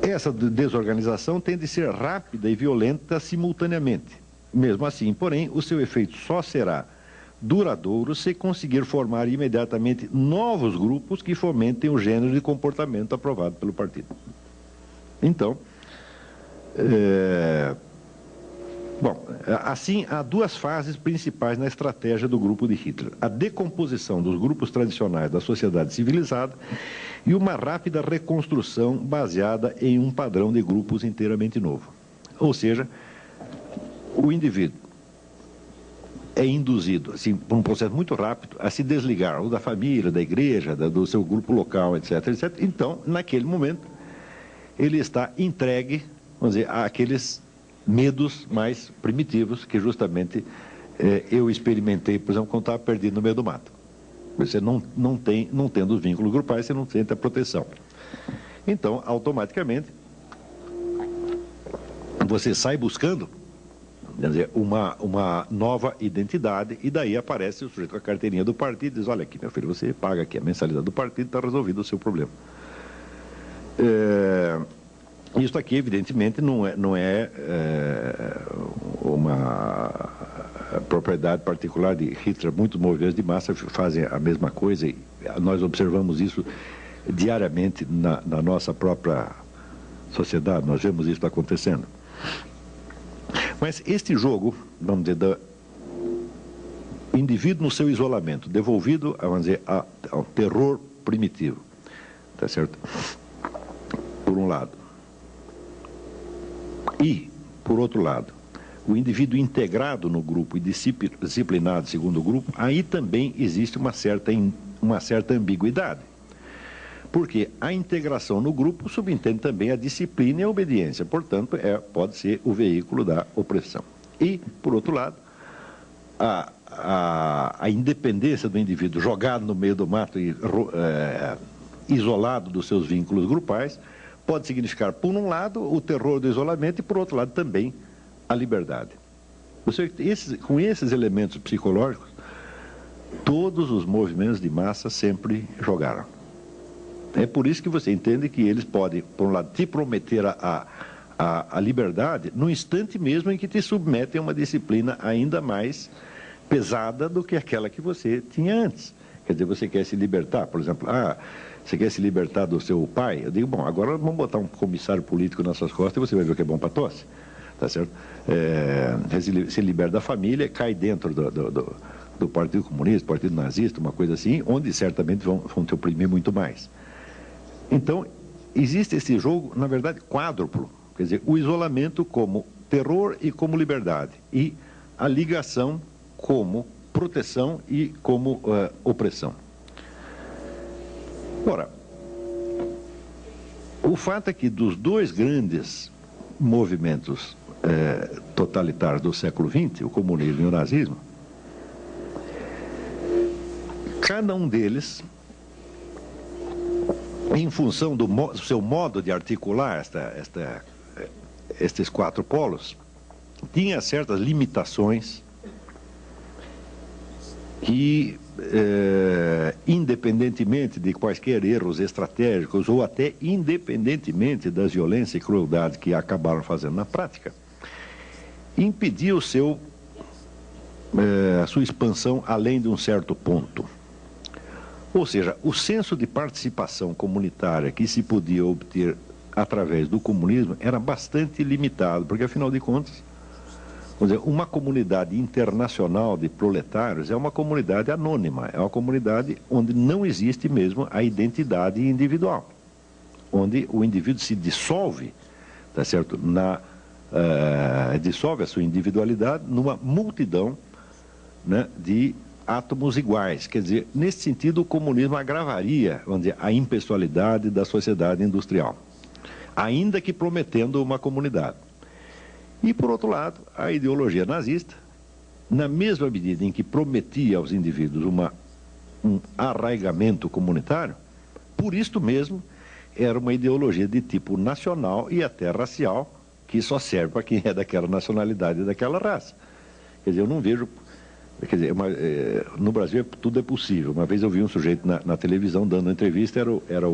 Essa desorganização tem de ser rápida e violenta simultaneamente. Mesmo assim, porém, o seu efeito só será duradouro se conseguir formar imediatamente novos grupos que fomentem o gênero de comportamento aprovado pelo partido. Então, bom, assim, há duas fases principais na estratégia do grupo de Hitler: a decomposição dos grupos tradicionais da sociedade civilizada e uma rápida reconstrução baseada em um padrão de grupos inteiramente novo. Ou seja, o indivíduo é induzido, assim, por um processo muito rápido, a se desligar ou da família, da igreja, do seu grupo local, etc, etc. Então, naquele momento, ele está entregue, vamos dizer, àqueles medos mais primitivos que justamente eu experimentei, por exemplo, quando estava perdido no meio do mato. Você não tendo os vínculos grupais, você não sente a proteção. Então, automaticamente, você sai buscando, quer dizer, uma nova identidade, e daí aparece o sujeito com a carteirinha do partido e diz: olha aqui, meu filho, você paga aqui a mensalidade do partido, está resolvido o seu problema. Isso aqui, evidentemente, não é uma propriedade particular de Hitler. Muitos movimentos de massa fazem a mesma coisa, e nós observamos isso diariamente na nossa própria sociedade, nós vemos isso acontecendo. Mas este jogo, vamos dizer, do indivíduo no seu isolamento, devolvido, vamos dizer, ao terror primitivo, tá certo? Por um lado. E, por outro lado, o indivíduo integrado no grupo e disciplinado segundo o grupo, aí também existe uma certa ambiguidade. Porque a integração no grupo subentende também a disciplina e a obediência, portanto, pode ser o veículo da opressão. E, por outro lado, a independência do indivíduo jogado no meio do mato e isolado dos seus vínculos grupais pode significar, por um lado, o terror do isolamento e, por outro lado, também a liberdade. Com esses elementos psicológicos, todos os movimentos de massa sempre jogaram. É por isso que você entende que eles podem, por um lado, te prometer a liberdade no instante mesmo em que te submetem a uma disciplina ainda mais pesada do que aquela que você tinha antes. Quer dizer, você quer se libertar, por exemplo, você quer se libertar do seu pai? Eu digo, bom, agora vamos botar um comissário político nas suas costas e você vai ver o que é bom para tosse, tá certo? Se liberta da família, cai dentro do Partido Comunista, Partido Nazista, uma coisa assim, onde certamente vão te oprimir muito mais. Então, existe esse jogo, na verdade, quádruplo. Quer dizer, o isolamento como terror e como liberdade. E a ligação como proteção e como opressão. Ora, o fato é que dos dois grandes movimentos totalitários do século XX, o comunismo e o nazismo, cada um deles, em função do seu modo de articular estes quatro polos, tinha certas limitações que, independentemente de quaisquer erros estratégicos ou até independentemente das violências e crueldades que acabaram fazendo na prática, impediu a sua expansão além de um certo ponto. Ou seja, o senso de participação comunitária que se podia obter através do comunismo era bastante limitado, porque, afinal de contas, vamos dizer, uma comunidade internacional de proletários é uma comunidade anônima, é uma comunidade onde não existe mesmo a identidade individual, onde o indivíduo se dissolve, tá certo? Dissolve a sua individualidade numa multidão, né, de átomos iguais. Quer dizer, nesse sentido, o comunismo agravaria, vamos dizer, a impessoalidade da sociedade industrial, ainda que prometendo uma comunidade. E, por outro lado, a ideologia nazista, na mesma medida em que prometia aos indivíduos um arraigamento comunitário, por isto mesmo, era uma ideologia de tipo nacional e até racial, que só serve para quem é daquela nacionalidade e daquela raça. Quer dizer, eu não vejo... Quer dizer, no Brasil tudo é possível. Uma vez eu vi um sujeito na televisão dando uma entrevista, era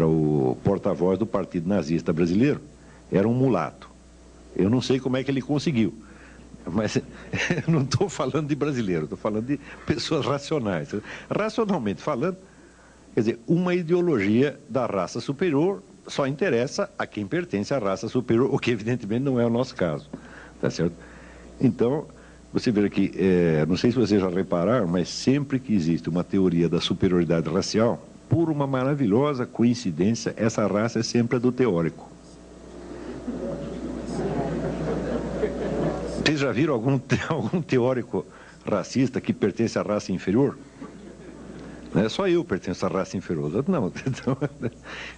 o porta-voz do Partido Nazista Brasileiro, era um mulato. Eu não sei como é que ele conseguiu. mas eu não estou falando de brasileiro, estou falando de pessoas racionais. Racionalmente falando, quer dizer, uma ideologia da raça superior só interessa a quem pertence à raça superior, o que evidentemente não é o nosso caso, tá certo? Então, você vê que, não sei se vocês já repararam, mas sempre que existe uma teoria da superioridade racial, por uma maravilhosa coincidência, essa raça é sempre a do teórico. Vocês já viram algum teórico racista que pertence à raça inferior? Não é só eu pertenço à raça inferior, não.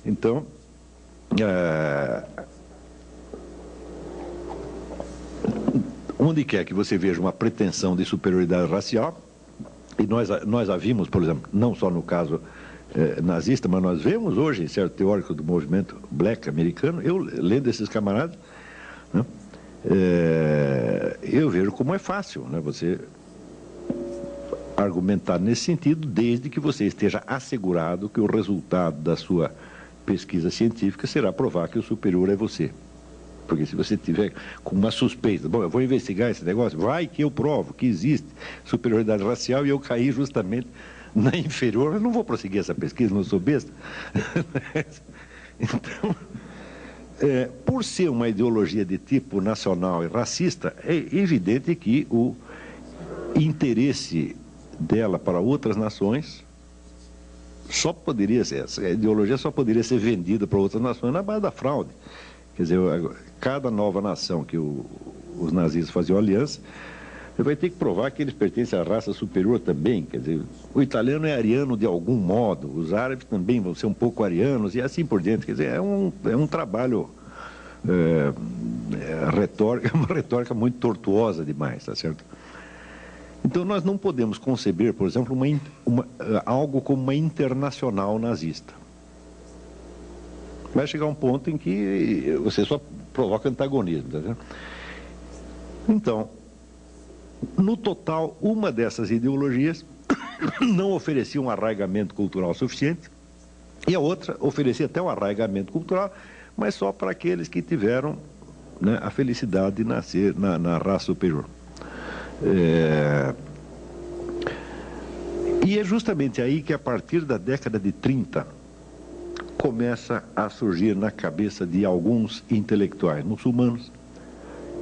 Então onde quer que você veja uma pretensão de superioridade racial, e nós a vimos, por exemplo, não só no caso nazista, mas nós vemos hoje, certo teórico do movimento black americano, eu lendo esses camaradas, né, eu vejo como é fácil, né, você argumentar nesse sentido, desde que você esteja assegurado que o resultado da sua pesquisa científica será provar que o superior é você. Porque se você tiver com uma suspeita, bom, eu vou investigar esse negócio, vai que eu provo que existe superioridade racial e eu caí justamente na inferior, eu não vou prosseguir essa pesquisa, não sou besta. Então, por ser uma ideologia de tipo nacional e racista, é evidente que o interesse dela para outras nações só poderia ser, essa ideologia só poderia ser vendida para outras nações na base da fraude. Quer dizer, cada nova nação que os nazistas faziam aliança, você vai ter que provar que eles pertencem à raça superior também. Quer dizer, o italiano é ariano de algum modo, os árabes também vão ser um pouco arianos e assim por diante. Quer dizer, é um trabalho retórica, uma retórica muito tortuosa demais, tá certo? Então nós não podemos conceber, por exemplo, algo como uma internacional nazista. Vai chegar um ponto em que você só provoca antagonismo, tá vendo? Então, no total, uma dessas ideologias não oferecia um arraigamento cultural suficiente e a outra oferecia até um arraigamento cultural, mas só para aqueles que tiveram, né, a felicidade de nascer na raça superior. E é justamente aí que, a partir da década de 30, começa a surgir na cabeça de alguns intelectuais muçulmanos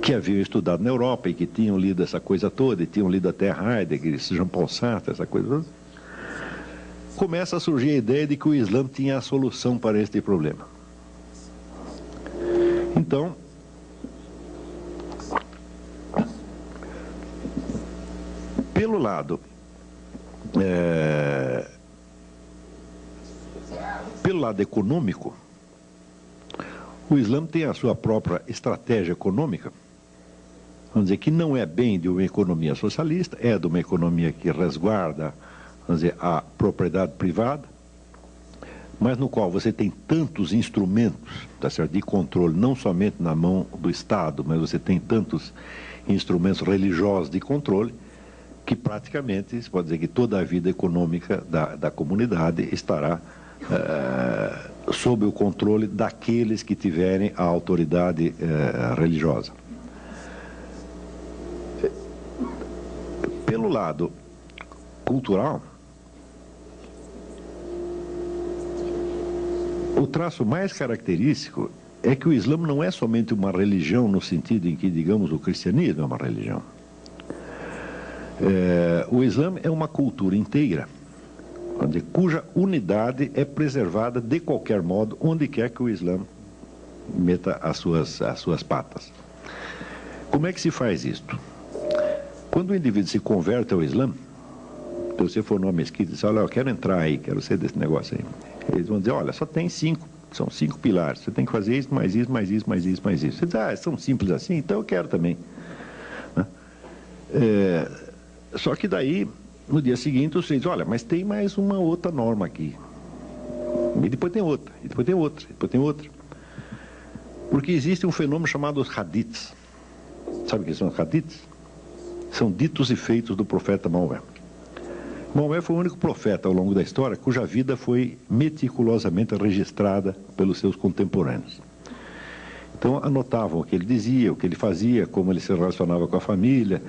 que haviam estudado na Europa e que tinham lido essa coisa toda, e tinham lido até Heidegger, Jean-Paul Sartre, essa coisa toda, começa a surgir a ideia de que o Islã tinha a solução para este problema. Então, pelo lado econômico, o Islã tem a sua própria estratégia econômica, vamos dizer, que não é bem de uma economia socialista, é de uma economia que resguarda, vamos dizer, a propriedade privada, mas no qual você tem tantos instrumentos, tá certo, de controle, não somente na mão do Estado, mas você tem tantos instrumentos religiosos de controle, que praticamente, se pode dizer que toda a vida econômica da comunidade estará sob o controle daqueles que tiverem a autoridade religiosa. Pelo lado cultural, o traço mais característico é que o Islã não é somente uma religião no sentido em que, digamos, o cristianismo é uma religião. O Islã é uma cultura inteira, cuja unidade é preservada de qualquer modo, onde quer que o Islã meta as suas patas. Como é que se faz isto? Quando o indivíduo se converte ao Islã, se você for numa mesquita e diz, olha, eu quero entrar aí, quero ser desse negócio aí, eles vão dizer, olha, só tem são 5 pilares, você tem que fazer isso, mais isso, mais isso, mais isso, mais isso. Você diz, são simples assim, então eu quero também. Só que daí, no dia seguinte, você diz, olha, mas tem mais uma outra norma aqui. E depois tem outra, e depois tem outra, e depois tem outra. Porque existe um fenômeno chamado os hadiths. Sabe o que são os hadiths? São ditos e feitos do profeta Maomé. Maomé foi o único profeta ao longo da história cuja vida foi meticulosamente registrada pelos seus contemporâneos. Então, anotavam o que ele dizia, o que ele fazia, como ele se relacionava com a família,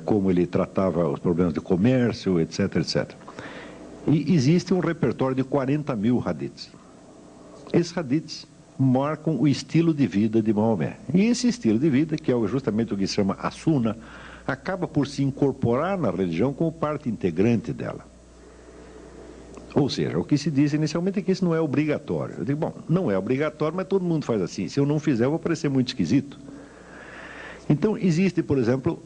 como ele tratava os problemas de comércio, etc, etc. E existe um repertório de 40 mil hadiths. Esses hadiths marcam o estilo de vida de Maomé. E esse estilo de vida, que é justamente o que se chama a Sunna, acaba por se incorporar na religião como parte integrante dela. Ou seja, o que se diz inicialmente é que isso não é obrigatório. Eu digo, bom, não é obrigatório, mas todo mundo faz assim. Se eu não fizer, eu vou parecer muito esquisito. Então, existe, por exemplo,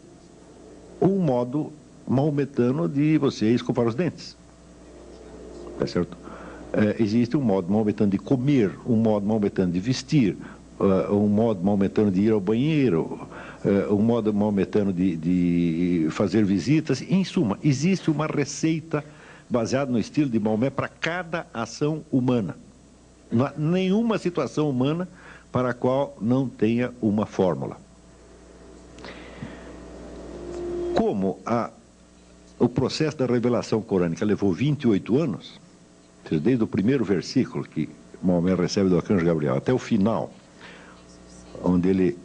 um modo maometano de você escovar os dentes. Tá certo? Existe um modo maometano de comer, um modo maometano de vestir, um modo maometano de ir ao banheiro, um modo maometano de fazer visitas. Em suma, existe uma receita baseada no estilo de Maomé para cada ação humana. Não há nenhuma situação humana para a qual não tenha uma fórmula. Como o processo da revelação corânica levou 28 anos, desde o primeiro versículo que Maomé recebe do arcanjo Gabriel até o final, onde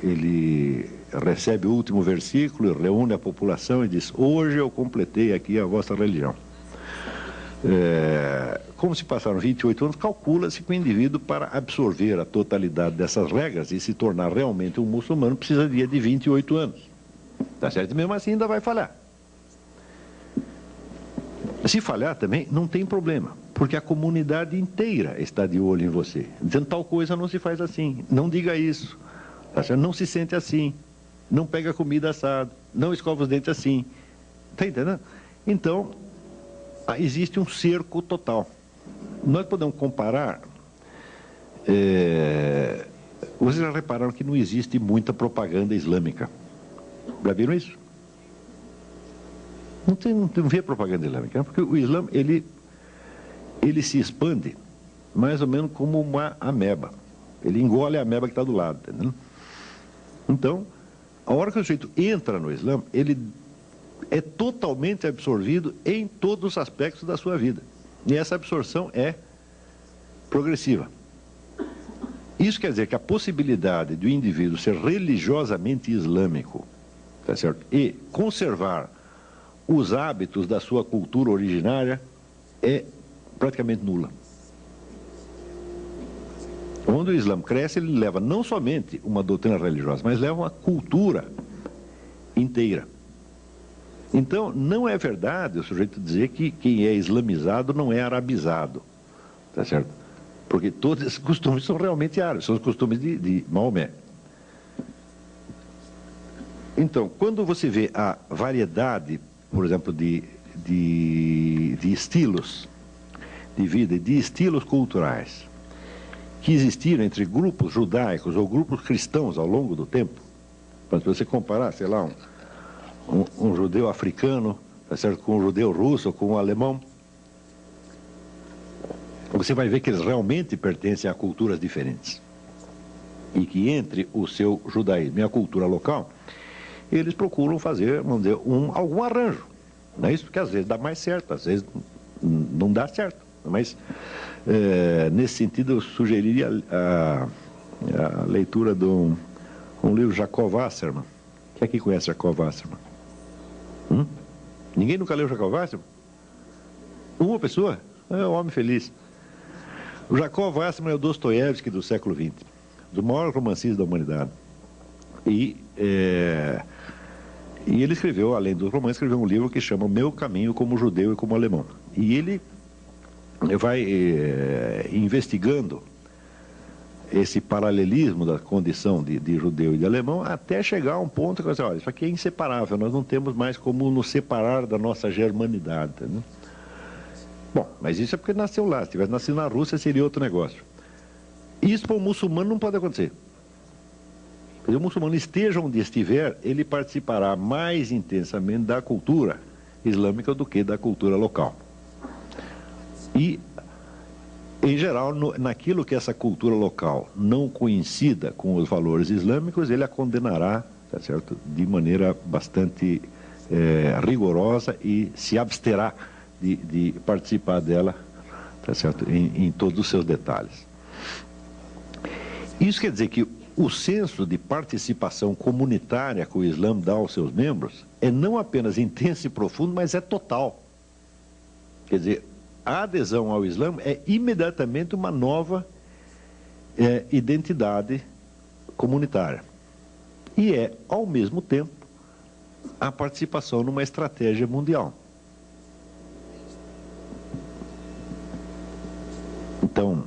ele recebe o último versículo, reúne a população e diz: hoje eu completei aqui a vossa religião. Como se passaram 28 anos, calcula-se que o indivíduo, para absorver a totalidade dessas regras e se tornar realmente um muçulmano, precisaria de 28 anos. Tá certo? Mesmo assim ainda vai falhar. Se falhar também, não tem problema, porque a comunidade inteira está de olho em você, dizendo: tal coisa não se faz assim, não diga isso, tá certo? Não se sente assim, não pega comida assada, não escova os dentes assim. Está entendendo? Então, existe um cerco total. Nós podemos comparar. Vocês já repararam que não existe muita propaganda islâmica? Já viram isso? Não vê propaganda islâmica, porque o Islã ele se expande mais ou menos como uma ameba. Ele engole a ameba que está do lado, entendeu? Então, a hora que o sujeito entra no Islã, ele é totalmente absorvido em todos os aspectos da sua vida. E essa absorção é progressiva. Isso quer dizer que a possibilidade do indivíduo ser religiosamente islâmico, tá certo? E conservar os hábitos da sua cultura originária é praticamente nula. Quando o Islã cresce, ele leva não somente uma doutrina religiosa, mas leva uma cultura inteira. Então, não é verdade o sujeito dizer que quem é islamizado não é arabizado, tá certo? Porque todos esses costumes são realmente árabes, são os costumes de Maomé. Então, quando você vê a variedade, por exemplo, de estilos de vida e de estilos culturais que existiram entre grupos judaicos ou grupos cristãos ao longo do tempo, para você comparar, sei lá, um judeu africano, tá certo, com um judeu russo ou com um alemão, você vai ver que eles realmente pertencem a culturas diferentes. E que entre o seu judaísmo e a cultura local, eles procuram fazer, vamos dizer, algum arranjo. Não é isso? Porque às vezes dá mais certo, às vezes não dá certo. Mas, nesse sentido, eu sugeriria a leitura de um livro de Jacob Wasserman. Quem aqui conhece Jacob Wasserman? Ninguém nunca leu Jacob Wasserman? Uma pessoa? É um homem feliz. O Jacob Wasserman é o Dostoiévski do século XX, do maior romancista da humanidade. E ele escreveu, além dos romances, escreveu um livro que chama O Meu Caminho como Judeu e como Alemão. E ele vai investigando esse paralelismo da condição de judeu e de alemão até chegar a um ponto que você olha, isso aqui é inseparável, nós não temos mais como nos separar da nossa germanidade. Né? Bom, mas isso é porque nasceu lá. Se tivesse nascido na Rússia, seria outro negócio. Isso para o muçulmano não pode acontecer. Se o muçulmano esteja onde estiver, ele participará mais intensamente da cultura islâmica do que da cultura local. E, em geral, naquilo que essa cultura local não coincida com os valores islâmicos, ele a condenará, tá certo, de maneira bastante rigorosa e se absterá de participar dela, tá certo, em todos os seus detalhes. Isso quer dizer que o senso de participação comunitária que o Islã dá aos seus membros é não apenas intenso e profundo, mas é total. Quer dizer, a adesão ao Islã é imediatamente uma nova identidade comunitária. E é, ao mesmo tempo, a participação numa estratégia mundial. Então,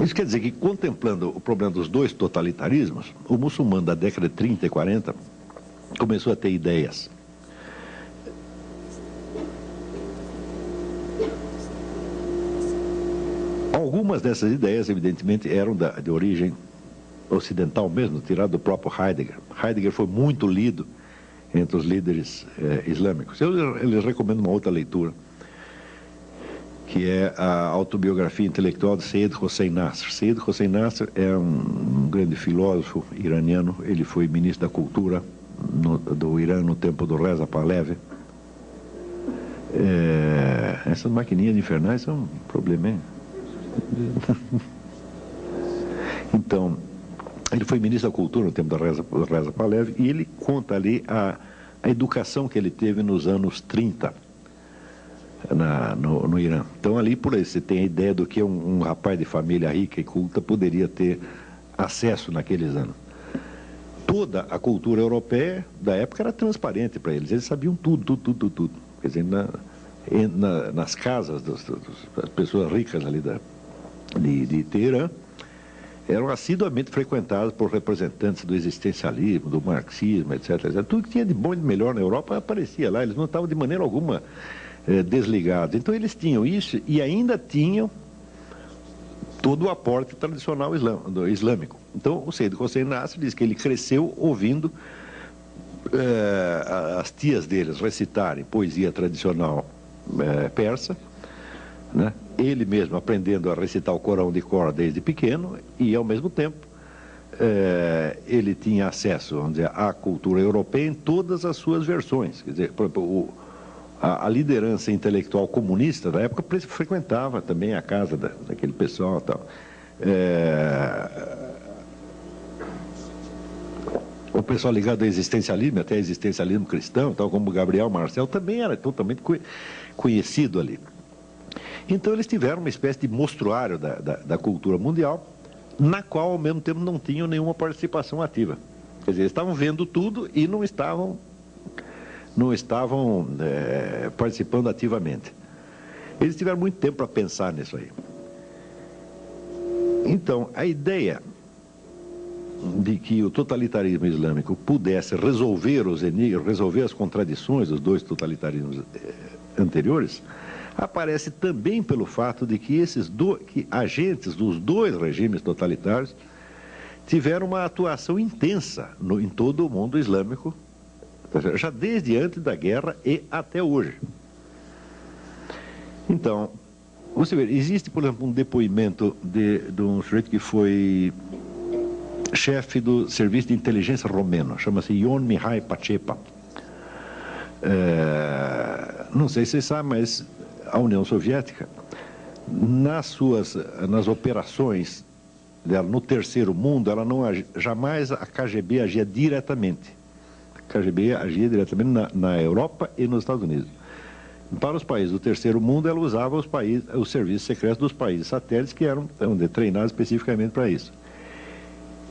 isso quer dizer que, contemplando o problema dos dois totalitarismos, o muçulmano da década de 30 e 40 começou a ter ideias. Algumas dessas ideias, evidentemente, eram de origem ocidental mesmo, tirado do próprio Heidegger. Heidegger foi muito lido entre os líderes islâmicos. Eu lhes recomendo uma outra leitura, que é a autobiografia intelectual de Seyyed Hossein Nasr. Seyyed Hossein Nasr é um grande filósofo iraniano. Ele foi ministro da Cultura do Irã no tempo do Reza Pahlavi. Essas maquininhas infernais são um problema, hein? Então, ele foi ministro da Cultura no tempo do Reza Pahlavi, e ele conta ali a educação que ele teve nos anos 30 no Irã. Então, ali por aí você tem a ideia do que um rapaz de família rica e culta poderia ter acesso naqueles anos. Toda a cultura europeia da época era transparente para eles sabiam tudo. Quer dizer, nas casas das pessoas ricas ali de Teherã, eram assiduamente frequentadas por representantes do existencialismo, do marxismo, etc. Tudo que tinha de bom e de melhor na Europa aparecia lá. Eles não estavam de maneira alguma desligados. Então eles tinham isso e ainda tinham todo o aporte tradicional islâmico. Então o Seyyed Hossein Nasr diz que ele cresceu ouvindo as tias deles recitarem poesia tradicional persa, né? Ele mesmo aprendendo a recitar o Corão de cor desde pequeno e, ao mesmo tempo, ele tinha acesso, vamos dizer, à cultura europeia em todas as suas versões. Quer dizer, a liderança intelectual comunista da época frequentava também a casa daquele pessoal e tal. O pessoal ligado ao existencialismo, até existencialismo cristão, tal como Gabriel Marcel, também era totalmente conhecido ali. Então eles tiveram uma espécie de mostruário da cultura mundial, na qual ao mesmo tempo não tinham nenhuma participação ativa. Quer dizer, eles estavam vendo tudo e não estavam participando ativamente. Eles tiveram muito tempo para pensar nisso aí. Então, a ideia de que o totalitarismo islâmico pudesse resolver os enigmas, resolver as contradições dos dois totalitarismos anteriores, aparece também pelo fato de que que agentes dos dois regimes totalitários tiveram uma atuação intensa em todo o mundo islâmico, já desde antes da guerra e até hoje. Então, você vê, existe, por exemplo, um depoimento de um sujeito que foi chefe do serviço de inteligência romeno, chama-se Ion Mihai Pacepa. Não sei se vocês sabem, mas a União Soviética, nas operações dela no terceiro mundo, ela não jamais a KGB agia diretamente. A KGB agia diretamente na Europa e nos Estados Unidos. Para os países do terceiro mundo, ela usava os serviços secretos dos países satélites, que eram treinados especificamente para isso.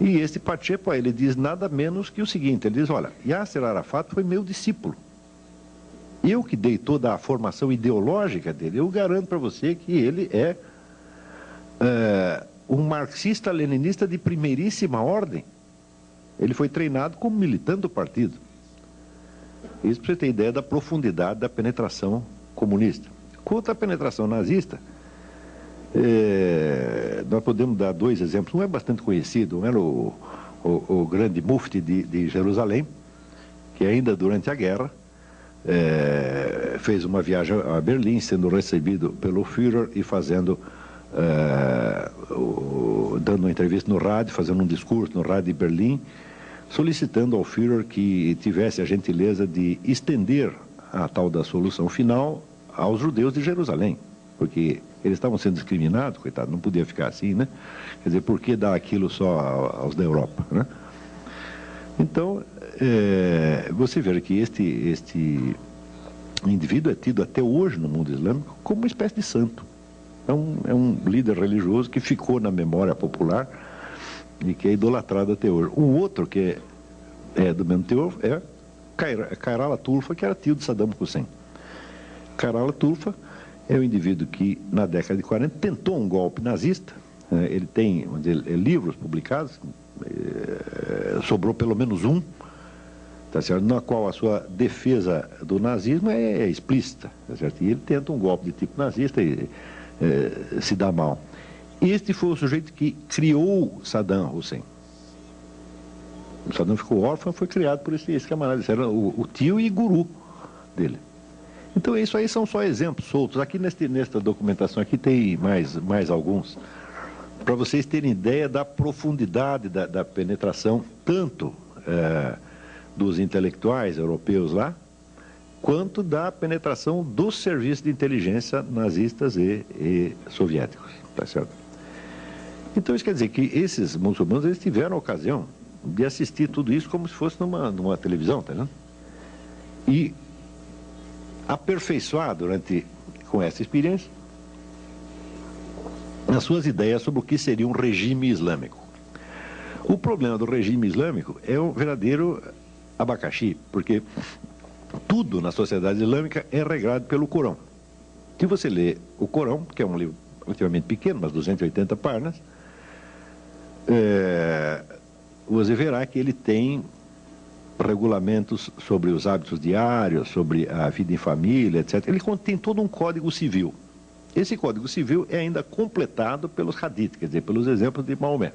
E este Pacepa, ele diz nada menos que o seguinte, ele diz, olha, Yasser Arafat foi meu discípulo. Eu que dei toda a formação ideológica dele, eu garanto para você que ele é um marxista-leninista de primeiríssima ordem. Ele foi treinado como militante do partido. Isso para você ter ideia da profundidade da penetração comunista. Quanto à penetração nazista, nós podemos dar dois exemplos. Um é bastante conhecido, um era o grande mufti de Jerusalém, que ainda durante a guerra fez uma viagem a Berlim, sendo recebido pelo Führer e dando uma entrevista no rádio, fazendo um discurso no rádio de Berlim, solicitando ao Führer que tivesse a gentileza de estender a tal da solução final aos judeus de Jerusalém. porque eles estavam sendo discriminados, coitado, não podia ficar assim, né? Quer dizer, por que dar aquilo só aos da Europa, né? Então, você vê que este indivíduo é tido até hoje no mundo islâmico como uma espécie de santo. É um líder religioso que ficou na memória popular e que é idolatrado até hoje. O outro que é do mesmo teor é Khairallah Tulfa, que era tio de Saddam Hussein. Khairallah Tulfa é um indivíduo que, na década de 40, tentou um golpe nazista. Ele tem, vamos dizer, livros publicados, sobrou pelo menos um, tá certo? Na qual a sua defesa do nazismo é explícita, tá certo? E ele tenta um golpe de tipo nazista e se dá mal. Este foi o sujeito que criou Saddam Hussein. O Saddam ficou órfão, foi criado por esse camarada. Esse era o tio e guru dele. Então isso aí são só exemplos soltos. Aqui nesta documentação aqui tem mais alguns, para vocês terem ideia da profundidade da penetração, tanto dos intelectuais europeus lá, quanto da penetração dos serviços de inteligência nazistas e soviéticos, tá certo? Então isso quer dizer que esses muçulmanos, eles tiveram a ocasião de assistir tudo isso como se fosse numa televisão, tá vendo? E aperfeiçoar com essa experiência as suas ideias sobre o que seria um regime islâmico. O problema do regime islâmico é um verdadeiro abacaxi, porque tudo na sociedade islâmica é regrado pelo Corão. Se você lê o Corão, que é um livro relativamente pequeno, mas 280 páginas, você verá que ele tem regulamentos sobre os hábitos diários, sobre a vida em família, etc. Ele contém todo um código civil. Esse código civil é ainda completado pelos hadiths, quer dizer, pelos exemplos de Maomé.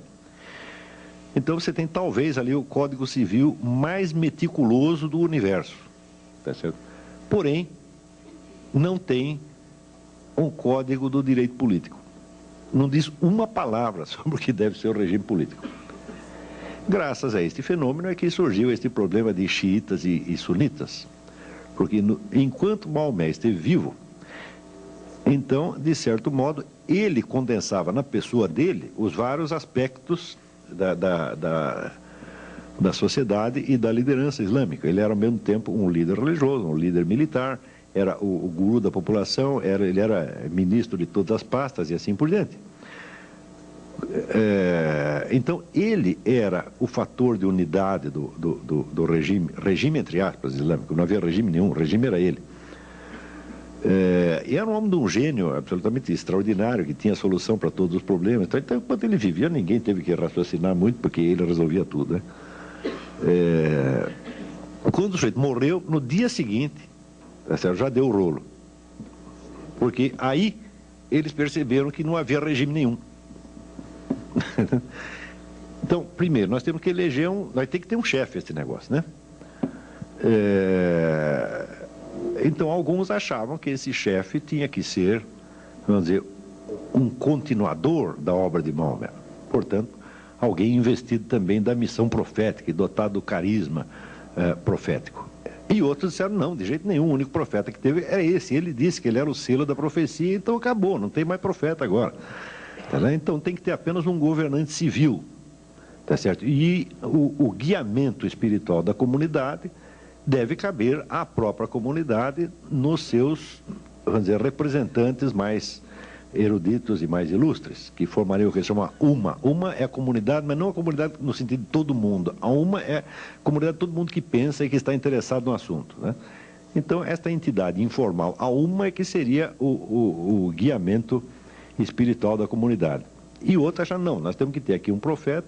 Então você tem talvez ali o código civil mais meticuloso do universo, tá certo? Porém, não tem um código do direito político. Não diz uma palavra sobre o que deve ser o regime político. Graças a este fenômeno é que surgiu este problema de xiitas e sunitas. Porque enquanto Maomé esteve vivo, então, de certo modo, ele condensava na pessoa dele os vários aspectos da sociedade e da liderança islâmica. Ele era ao mesmo tempo um líder religioso, um líder militar, era o guru da população, ele era ministro de todas as pastas e assim por diante. Então, ele era o fator de unidade do regime entre aspas, islâmico. Não havia regime nenhum, o regime era ele. E era um homem de um gênio absolutamente extraordinário, que tinha solução para todos os problemas. Então, enquanto ele vivia, ninguém teve que raciocinar muito, porque ele resolvia tudo, né? Quando o sujeito morreu, no dia seguinte, já deu o rolo. Porque aí eles perceberam que não havia regime nenhum. Então, primeiro, nós temos que eleger vai ter que ter um chefe esse negócio, né? Então, alguns achavam que esse chefe tinha que ser, vamos dizer, um continuador da obra de Maomé. Portanto, alguém investido também da missão profética e dotado do carisma profético. E outros disseram, não, de jeito nenhum, o único profeta que teve é esse. Ele disse que ele era o selo da profecia, então acabou, não tem mais profeta agora. Então tem que ter apenas um governante civil, tá certo? E o guiamento espiritual da comunidade deve caber à própria comunidade nos seus, vamos dizer, representantes mais eruditos e mais ilustres, que formariam o que se chama Uma. Uma é a comunidade, mas não a comunidade no sentido de todo mundo. A Uma é a comunidade de todo mundo que pensa e que está interessado no assunto, né? Então, esta entidade informal, a Uma, é que seria o guiamento espiritual da comunidade. E outros acharam, não, nós temos que ter aqui um profeta,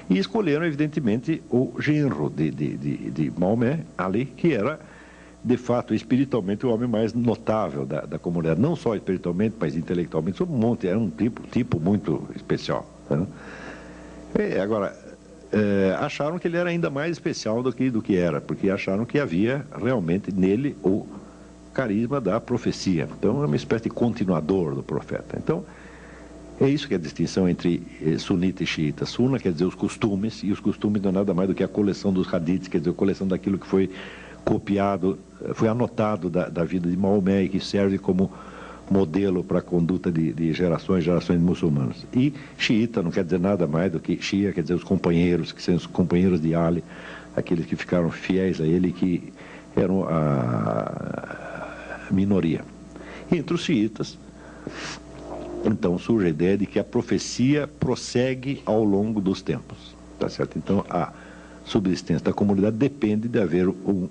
e escolheram, evidentemente, o genro de Maomé, Ali, que era, de fato, espiritualmente, o homem mais notável da comunidade. Não só espiritualmente, mas intelectualmente, sob um monte, era um tipo muito especial, né? Agora, acharam que ele era ainda mais especial do que era, porque acharam que havia realmente nele o carisma da profecia. Então, é uma espécie de continuador do profeta. Então, é isso que é a distinção entre sunita e xiita. Sunna quer dizer os costumes, e os costumes não é nada mais do que a coleção dos hadiths, quer dizer, a coleção daquilo que foi copiado, foi anotado da vida de Maomé e que serve como modelo para a conduta de gerações e gerações de muçulmanos. E xiita não quer dizer nada mais do que Shia, quer dizer os companheiros, que são os companheiros de Ali, aqueles que ficaram fiéis a ele, que eram a minoria. E entre os xiitas, então surge a ideia de que a profecia prossegue ao longo dos tempos. Tá certo? Então a subsistência da comunidade depende de haver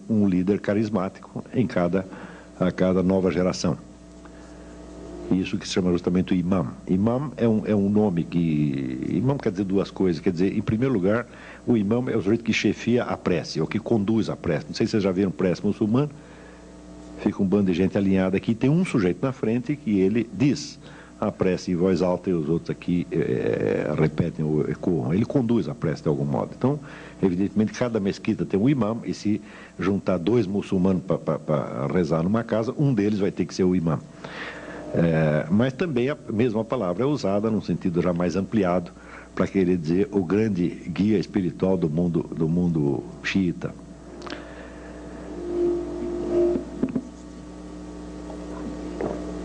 um líder carismático a cada nova geração. Isso que se chama justamente o imam. Imam é um nome que... Imam quer dizer duas coisas. Quer dizer, em primeiro lugar, o imam é o sujeito que chefia a prece, ou que conduz a prece. Não sei se vocês já viram prece muçulmana. Fica um bando de gente alinhada aqui. Tem um sujeito na frente que ele diz a prece em voz alta e os outros aqui repetem ou ecoam. Ele conduz a prece de algum modo. Então, evidentemente, cada mesquita tem um imam, e se juntar dois muçulmanos para rezar numa casa, um deles vai ter que ser o imam. Mas também a mesma palavra é usada num sentido já mais ampliado para querer dizer o grande guia espiritual do mundo xiita.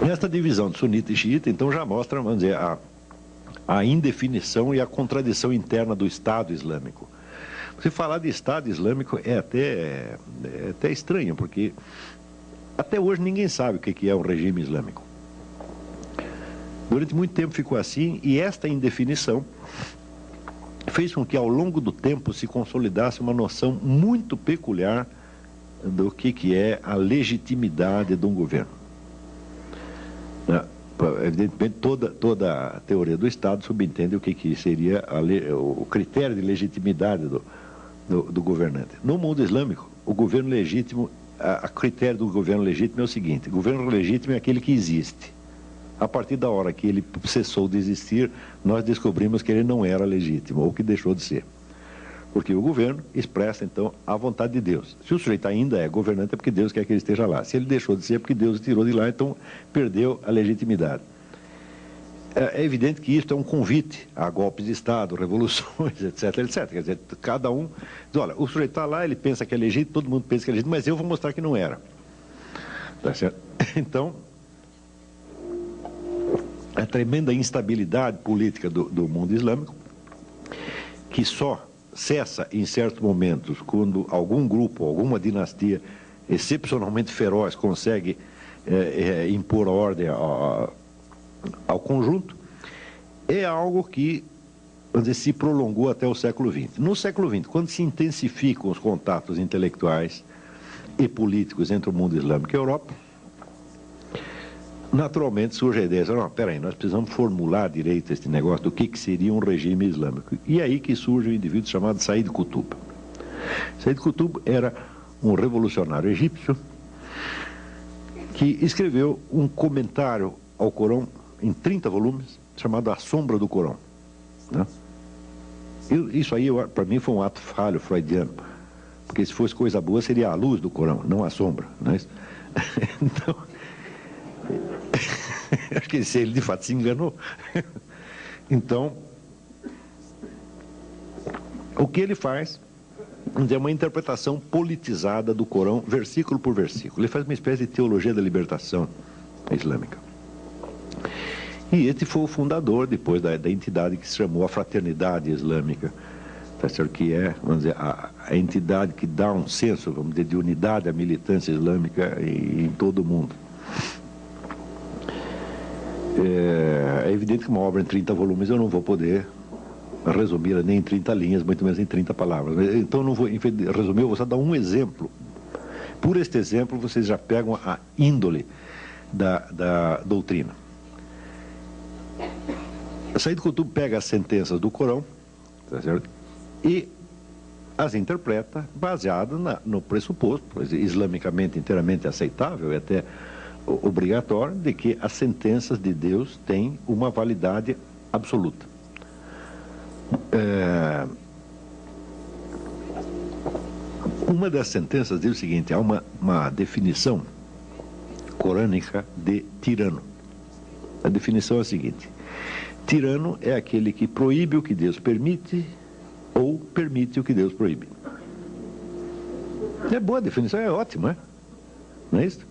Esta divisão de sunita e xiita então já mostra, vamos dizer, a indefinição e a contradição interna do Estado Islâmico. Você falar de Estado Islâmico é até estranho, porque até hoje ninguém sabe o que é um regime islâmico. Durante muito tempo ficou assim, e esta indefinição fez com que ao longo do tempo se consolidasse uma noção muito peculiar do que é a legitimidade de um governo. Evidentemente, toda a teoria do Estado subentende o que seria o critério de legitimidade do governante. No mundo islâmico, o governo legítimo, a critério do governo legítimo é o seguinte: o governo legítimo é aquele que existe. A partir da hora que ele cessou de existir, nós descobrimos que ele não era legítimo, ou que deixou de ser. Porque o governo expressa, então, a vontade de Deus. Se o sujeito ainda é governante, é porque Deus quer que ele esteja lá. Se ele deixou de ser, é porque Deus o tirou de lá, então perdeu a legitimidade. É evidente que isso é um convite a golpes de Estado, revoluções, etc, etc. Quer dizer, cada um diz, olha, o sujeito está lá, ele pensa que é legítimo, todo mundo pensa que é legítimo, mas eu vou mostrar que não era. Tá certo? Então, a tremenda instabilidade política do mundo islâmico, que só cessa em certos momentos quando algum grupo, alguma dinastia excepcionalmente feroz consegue impor ordem ao conjunto, é algo que, vamos dizer, se prolongou até o século XX. No século XX, quando se intensificam os contatos intelectuais e políticos entre o mundo islâmico e a Europa, naturalmente surge a ideia, não, peraí, nós precisamos formular direito este negócio do que seria um regime islâmico. E é aí que surge um indivíduo chamado Said Qutb. Said Qutb era um revolucionário egípcio que escreveu um comentário ao Corão em 30 volumes, chamado A Sombra do Corão. Né? Isso aí, para mim, foi um ato falho freudiano, porque se fosse coisa boa, seria a luz do Corão, não a sombra. Né? Então, acho que ele de fato se enganou. Então, o que ele faz é uma interpretação politizada do Corão, versículo por versículo. Ele faz uma espécie de teologia da libertação islâmica. E este foi o fundador, depois, da entidade que se chamou a Fraternidade Islâmica, tá certo? Que é, vamos dizer, a entidade que dá um senso, vamos dizer, de unidade à militância islâmica em todo o mundo. É evidente que uma obra em 30 volumes eu não vou poder resumi-la nem em 30 linhas, muito menos em 30 palavras. Então, não vou resumir, eu vou só dar um exemplo. Por este exemplo, vocês já pegam a índole da doutrina. Said Qutb pega as sentenças do Corão, tá certo? E as interpreta baseado no pressuposto, islamicamente inteiramente aceitável e até obrigatório, de que as sentenças de Deus têm uma validade absoluta. Uma das sentenças diz o seguinte: há uma definição corânica de tirano. A definição é a seguinte: tirano é aquele que proíbe o que Deus permite ou permite o que Deus proíbe. É boa a definição, é ótimo, não é isso?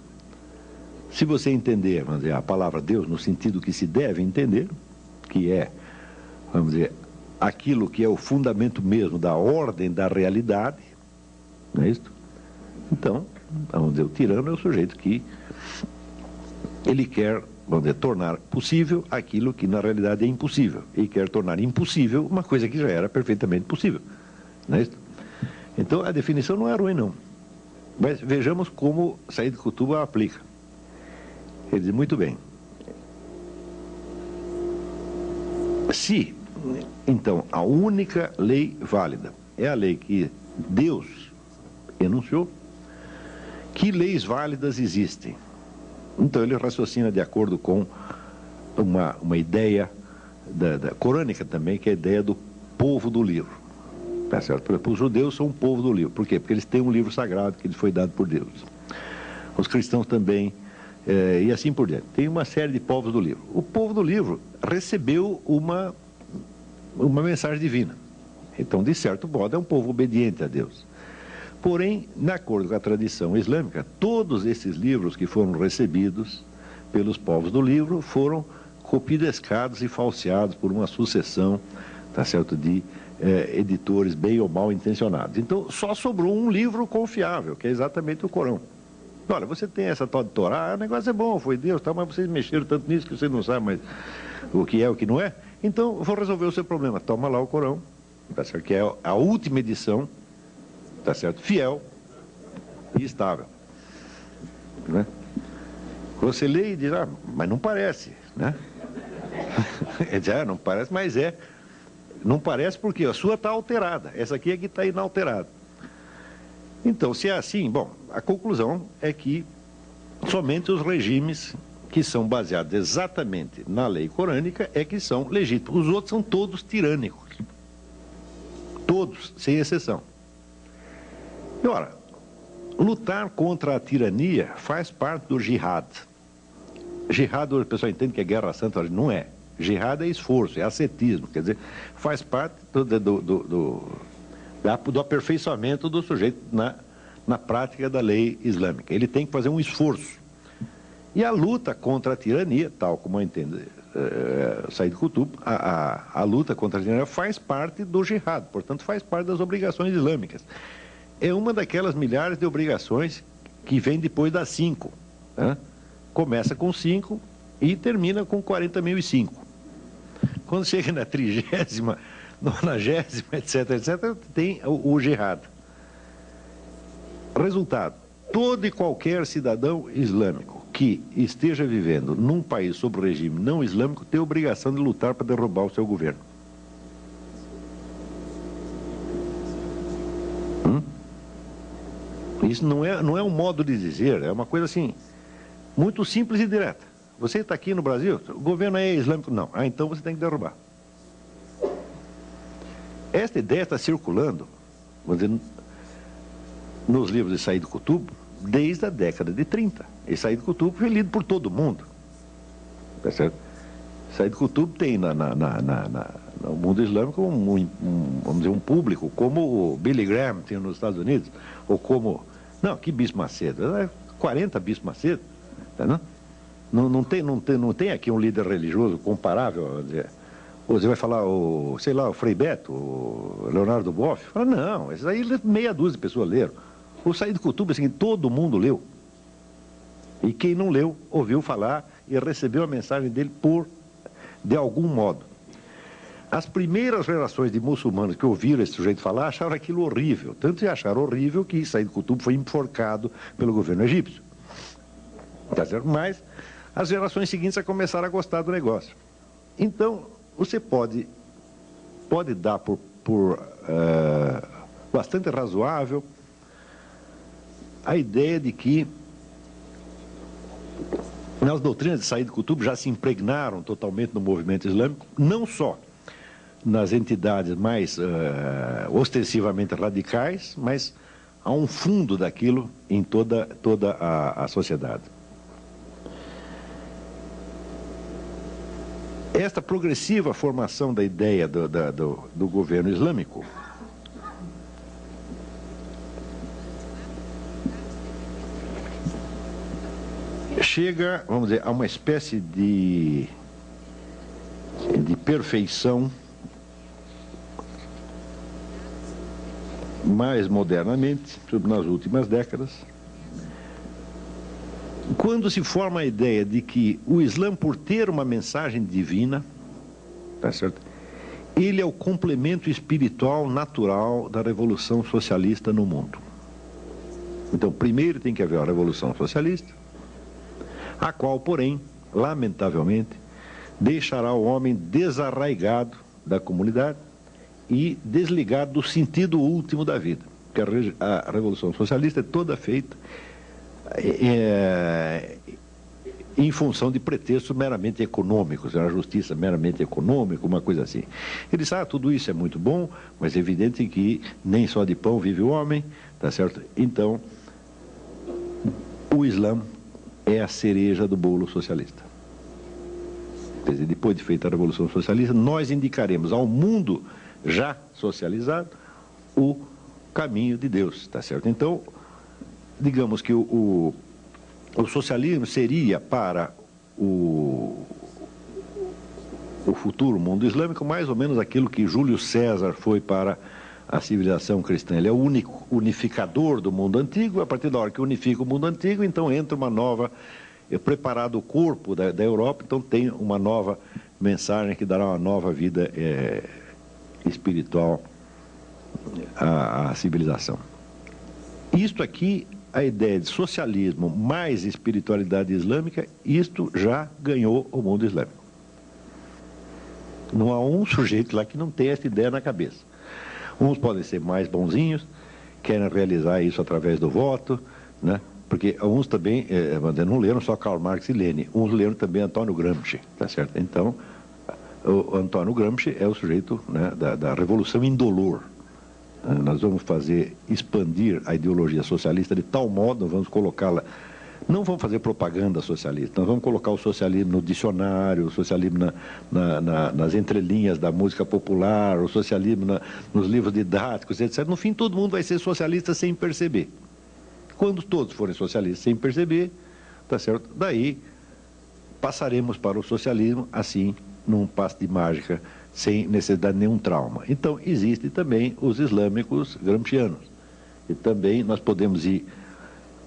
se você entender, vamos dizer, a palavra Deus no sentido que se deve entender, que é, vamos dizer, aquilo que é o fundamento mesmo da ordem da realidade, não é isso? Então, vamos dizer, o tirano é o sujeito que ele quer, vamos dizer, tornar possível aquilo que na realidade é impossível. Ele quer tornar impossível uma coisa que já era perfeitamente possível, não é isso? Então, a definição não é ruim, não. Mas vejamos como Said Qutb a aplica. Ele diz, muito bem. Se, então, a única lei válida é a lei que Deus enunciou, que leis válidas existem? Então ele raciocina de acordo com uma ideia da corânica também, que é a ideia do povo do livro. Tá certo? Por exemplo, os judeus são um povo do livro. Por quê? Porque eles têm um livro sagrado que lhes foi dado por Deus. Os cristãos também, e assim por diante. Tem uma série de povos do livro. O povo do livro recebeu uma mensagem divina. Então, de certo modo, é um povo obediente a Deus. Porém, de acordo com a tradição islâmica, todos esses livros que foram recebidos pelos povos do livro foram copidescados e falseados por uma sucessão, tá certo, de editores bem ou mal intencionados. Então, só sobrou um livro confiável, que é exatamente o Corão. Olha, você tem essa tal de Torá, o negócio é bom, foi Deus, tá, mas vocês mexeram tanto nisso que você não sabe mais o que é, o que não é. Então, vou resolver o seu problema. Toma lá o Corão, tá certo, que é a última edição, tá certo, fiel e estável. Né? Você lê e diz, mas não parece, né? Ele diz, não parece, mas é. Não parece porque a sua está alterada, essa aqui é que está inalterada. Então, se é assim, bom, a conclusão é que somente os regimes que são baseados exatamente na lei corânica é que são legítimos. Os outros são todos tirânicos. Todos, sem exceção. E, ora, lutar contra a tirania faz parte do jihad. Jihad, o pessoal entende que é guerra santa, não é. Jihad é esforço, é ascetismo, quer dizer, faz parte do aperfeiçoamento do sujeito na prática da lei islâmica. Ele tem que fazer um esforço. E a luta contra a tirania, tal como entende Said Qutb, a luta contra a tirania faz parte do jihad, portanto faz parte das obrigações islâmicas. É uma daquelas milhares de obrigações que vem depois das 5. Né? Começa com 5 e termina com 40.005. Quando chega na 30ª, 90ª, etc., tem o jihad. Resultado, todo e qualquer cidadão islâmico que esteja vivendo num país sob regime não islâmico tem a obrigação de lutar para derrubar o seu governo. Isso não é um modo de dizer, é uma coisa assim, muito simples e direta. Você está aqui no Brasil, o governo é islâmico? Não. Então você tem que derrubar. Esta ideia está circulando, vamos dizer, nos livros de Said Qutb desde a década de 30. E Said Qutb foi lido por todo mundo. Tá certo? Said Qutb tem no mundo islâmico vamos dizer, um público como o Billy Graham tinha nos Estados Unidos, ou como... Não, que Bispo Macedo? 40 Bispo Macedo. Tá, não tem aqui um líder religioso comparável, vamos dizer. Você vai falar, o Frei Beto, o Leonardo Boff? Fala, não, esses aí meia dúzia de pessoas leram. O Said Qutb, assim, todo mundo leu. E quem não leu, ouviu falar e recebeu a mensagem dele de algum modo. As primeiras gerações de muçulmanos que ouviram esse sujeito falar acharam aquilo horrível. Tanto que acharam horrível que Said Qutb foi enforcado pelo governo egípcio. Tá certo? Mas as gerações seguintes já começaram a gostar do negócio. Então, você pode dar por bastante razoável a ideia de que as doutrinas de Said Qutb já se impregnaram totalmente no movimento islâmico, não só nas entidades mais ostensivamente radicais, mas há um fundo daquilo em toda a sociedade. Esta progressiva formação da ideia do governo islâmico chega, vamos dizer, a uma espécie de perfeição mais modernamente, nas últimas décadas, quando se forma a ideia de que o Islã, por ter uma mensagem divina, tá certo? Ele é o complemento espiritual natural da revolução socialista no mundo. Então, primeiro tem que haver a revolução socialista, a qual, porém, lamentavelmente, deixará o homem desarraigado da comunidade e desligado do sentido último da vida. Porque a revolução socialista é toda feita em função de pretextos meramente econômicos, a justiça meramente econômica, uma coisa assim. Ele diz, tudo isso é muito bom, mas é evidente que nem só de pão vive o homem, tá certo? Então, o Islã é a cereja do bolo socialista. Quer dizer, depois de feita a Revolução Socialista, nós indicaremos ao mundo já socializado o caminho de Deus, tá certo? Então, digamos que o socialismo seria para o futuro mundo islâmico mais ou menos aquilo que Júlio César foi para a civilização cristã. Ele é o único unificador do mundo antigo, a partir da hora que unifica o mundo antigo, então entra uma nova, preparado o corpo da Europa, então tem uma nova mensagem que dará uma nova vida espiritual à civilização. Isto aqui, a ideia de socialismo mais espiritualidade islâmica, isto já ganhou o mundo islâmico. Não há um sujeito lá que não tenha essa ideia na cabeça. Uns podem ser mais bonzinhos, querem realizar isso através do voto, né? Porque uns também não leram só Karl Marx e Lenin, uns leram também Antônio Gramsci, tá certo? Então, o Antônio Gramsci é o sujeito, né, da revolução indolor. Nós vamos expandir a ideologia socialista de tal modo, vamos colocá-la, não vamos fazer propaganda socialista, nós vamos colocar o socialismo no dicionário, o socialismo nas entrelinhas da música popular, o socialismo nos livros didáticos, etc. No fim, todo mundo vai ser socialista sem perceber. Quando todos forem socialistas sem perceber, tá certo? Daí passaremos para o socialismo, assim, num passe de mágica, sem necessidade de nenhum trauma. Então, existem também os islâmicos gramscianos. E também nós podemos ir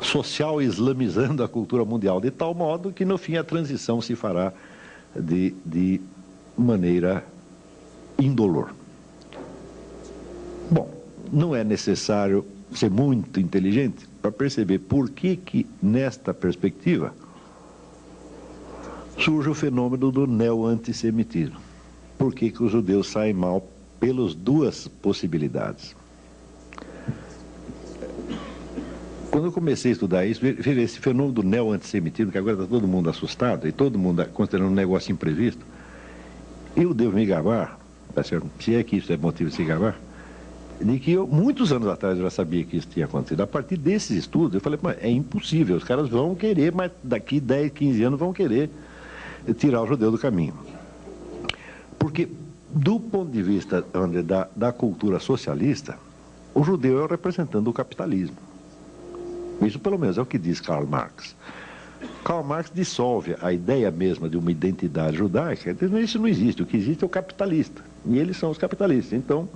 social islamizando a cultura mundial de tal modo que, no fim, a transição se fará de maneira indolor. Bom, não é necessário ser muito inteligente para perceber por que nesta perspectiva, surge o fenômeno do neo-antissemitismo. Por que os judeus saem mal pelas duas possibilidades? Quando eu comecei a estudar isso, veja esse fenômeno do neo-antissemitismo, que agora está todo mundo assustado, e todo mundo considerando um negócio imprevisto, eu devo me gabar, tá certo? Se é que isso é motivo de se gabar, de que muitos anos atrás eu já sabia que isso tinha acontecido. A partir desses estudos, eu falei, mas é impossível, os caras vão querer, mas daqui 10, 15 anos vão querer tirar o judeu do caminho. Porque, do ponto de vista da cultura socialista, o judeu é o representante do capitalismo. Isso, pelo menos, é o que diz Karl Marx. Karl Marx dissolve a ideia mesma de uma identidade judaica. Isso não existe. O que existe é o capitalista. E eles são os capitalistas. Então,